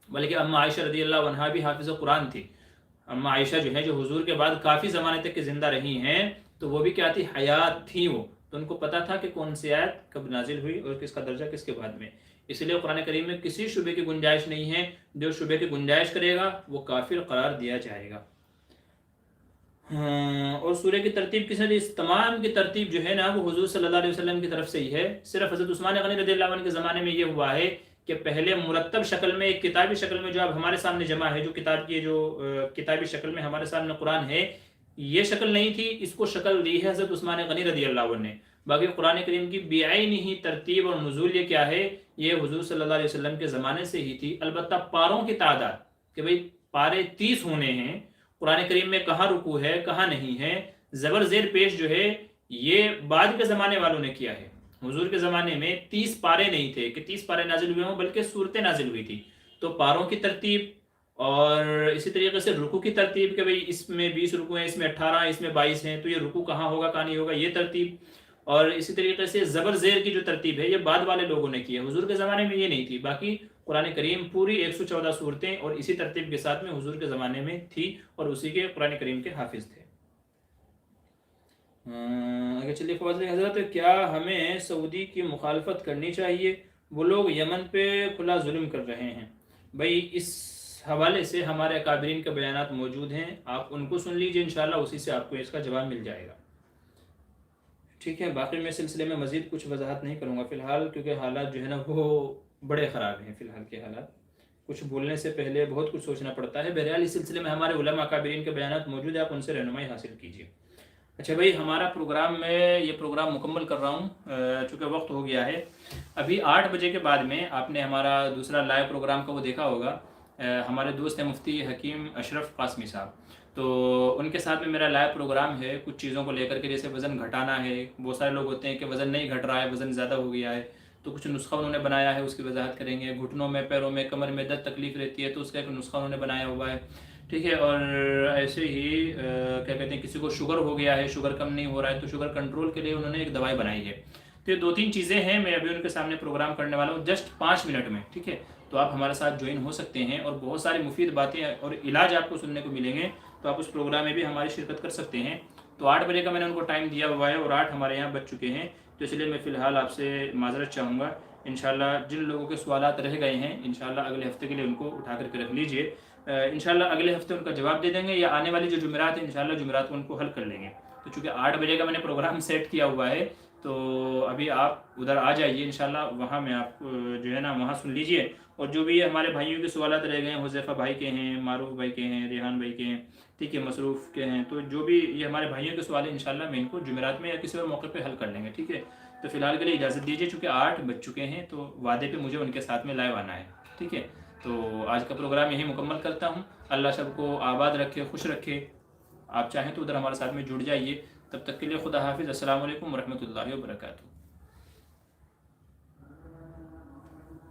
بلکہ اما عائشہ رضی اللہ عنہا بھی حافظ قرآن تھی. اما عائشہ جو ہے، جو حضور کے بعد کافی زمانے تک کے زندہ رہی ہیں، تو وہ بھی کیا تھی؟ حیات تھی وہ. تو ان کو پتا تھا کہ کون سی آیت کب نازل ہوئی اور کس کا درجہ کس کے بعد میں. اس لیے قرآن کریم میں کسی شبے کی گنجائش نہیں ہے. جو شبے کی گنجائش کرے گا وہ کافر قرار دیا جائے گا. اور سورہ کی ترتیب کس نے دی؟ اس تمام کی ترتیب جو ہے نا وہ حضور صلی اللہ علیہ وسلم کی طرف سے ہی ہے. صرف حضرت عثمان غنی رضی اللہ عنہ کے زمانے میں یہ ہوا ہے کہ پہلے مرتب شکل میں، ایک کتابی شکل میں جو اب ہمارے سامنے جمع ہے، جو کتاب کی جو کتابی شکل میں ہمارے سامنے قرآن ہے، یہ شکل نہیں تھی. اس کو شکل دی ہے حضرت عثمان غنی رضی اللہ عنہ نے. باقی قرآن کریم کی بعین ہی ترتیب اور نزول یہ کیا ہے، یہ حضور صلی اللہ علیہ وسلم کے زمانے سے ہی تھی. البتہ پاروں کی تعداد کہ بھئی پارے 30 ہونے ہیں، قرآن کریم میں کہاں رکوع ہے کہاں نہیں ہے، زبر زیر پیش جو ہے یہ بعد کے زمانے والوں نے کیا ہے. حضور کے زمانے میں 30 پارے نہیں تھے کہ 30 پارے نازل ہوئے ہوں، بلکہ صورتیں نازل ہوئی تھی. تو پاروں کی ترتیب اور اسی طریقے سے رکوع کی ترتیب کہ بھئی اس میں 20 رکوع ہیں، اس میں 18 ہیں، اس میں 22 ہیں، تو یہ رکوع کہاں ہوگا کہاں نہیں ہوگا، یہ ترتیب. اور اسی طریقے سے زبر زیر کی جو ترتیب ہے یہ بعد والے لوگوں نے کی ہے. حضور کے زمانے میں یہ نہیں تھی. باقی قرآن کریم پوری 114 صورتیں اور اسی ترتیب کے ساتھ میں حضور کے زمانے میں تھی اور اسی کے قرآن کریم کے حافظ تھے. اگر چلیے فواز حضرت، کیا ہمیں سعودی کی مخالفت کرنی چاہیے؟ وہ لوگ یمن پہ کھلا ظلم کر رہے ہیں. بھائی اس حوالے سے ہمارے اکابرین کے بیانات موجود ہیں، آپ ان کو سن لیجئے، انشاءاللہ اسی سے آپ کو اس کا جواب مل جائے گا. ٹھیک ہے. باقی میں سلسلے میں مزید کچھ وضاحت نہیں کروں گا فی الحال، کیونکہ حالات جو ہے نا وہ بڑے خراب ہیں. فی الحال کے حالات کچھ بولنے سے پہلے بہت کچھ سوچنا پڑتا ہے. بہرحال اس سلسلے میں ہمارے علماء اکابرین کے بیانات موجود ہیں، آپ ان سے رہنمائی حاصل کیجیے. اچھا بھائی، ہمارا پروگرام میں یہ پروگرام مکمل کر رہا ہوں چونکہ وقت ہو گیا ہے. ابھی 8 بجے کے بعد میں آپ نے ہمارا دوسرا لائیو پروگرام کا وہ دیکھا ہوگا. ہمارے دوست ہیں مفتی حکیم اشرف قاسمی صاحب، تو ان کے ساتھ میں میرا لائیو پروگرام ہے کچھ چیزوں کو لے کر کے، جیسے وزن گھٹانا ہے. بہت سارے لوگ ہوتے ہیں کہ وزن نہیں گھٹ رہا ہے، وزن زیادہ ہو گیا ہے، تو کچھ نسخہ انہوں نے بنایا ہے، اس کی وضاحت کریں گے. گھٹنوں میں، پیروں میں، کمر میں درد تکلیف رہتی ہے تو اس کا ایک نسخہ انہوں نے بنایا ہوا ہے. ٹھیک ہے. اور ایسے ہی کیا کہتے ہیں، کسی کو شوگر ہو گیا ہے، شوگر کم نہیں ہو رہا ہے، تو شوگر کنٹرول کے لیے انہوں نے ایک دوائی بنائی ہے. تو یہ 2-3 چیزیں ہیں. میں ابھی ان کے سامنے پروگرام کرنے والا ہوں جسٹ 5 منٹ میں. ٹھیک ہے. تو آپ ہمارے ساتھ جوائن ہو سکتے ہیں اور بہت ساری مفید باتیں اور علاج آپ کو سننے کو ملیں گے. تو آپ اس پروگرام میں بھی ہماری شرکت کر سکتے ہیں. تو 8 بجے کا میں نے ان کو ٹائم دیا ہوا ہے اور 8 ہمارے یہاں بج چکے ہیں. تو اس لیے میں فی الحال آپ سے معذرت چاہوں گا. انشاءاللہ جن لوگوں کے سوالات رہ گئے ہیں انشاءاللہ اگلے ہفتے کے لیے ان کو اٹھا کر کے رکھ لیجئے. انشاءاللہ اگلے ہفتے ان کا جواب دے دیں گے، یا آنے والی جو جمعرات ہیں انشاءاللہ جمعرات کو ان کو حل کر لیں گے. تو چونکہ 8 بجے کا میں نے پروگرام سیٹ کیا ہوا ہے، تو ابھی آپ ادھر آ جائیے انشاءاللہ. وہاں میں آپ جو ہے نا وہاں سن لیجئے. اور جو بھی ہمارے بھائیوں کے سوالات رہ گئے ہیں، حذیفہ بھائی کے ہیں، معروف بھائی کے ہیں، ریحان بھائی کے ہیں، ٹھیک ہے، مصروف کے ہیں، تو جو بھی یہ ہمارے بھائیوں کے سوال ہیں انشاءاللہ میں ان کو جمعرات میں یا کسی اور موقع پہ حل کر لیں گے. ٹھیک ہے. تو فی الحال کے لیے اجازت دیجیے، چونکہ 8 بج چکے ہیں تو وعدے پہ مجھے ان کے ساتھ میں لائیو آنا ہے. ٹھیک ہے. تو آج کا پروگرام یہی مکمل کرتا ہوں. اللہ سب کو آباد رکھے، خوش رکھے. آپ چاہیں تو ادھر ہمارے ساتھ میں جڑ جائیے. تب تک کے لیے خدا حافظ. السلام علیکم ورحمۃ اللہ وبرکاتہ.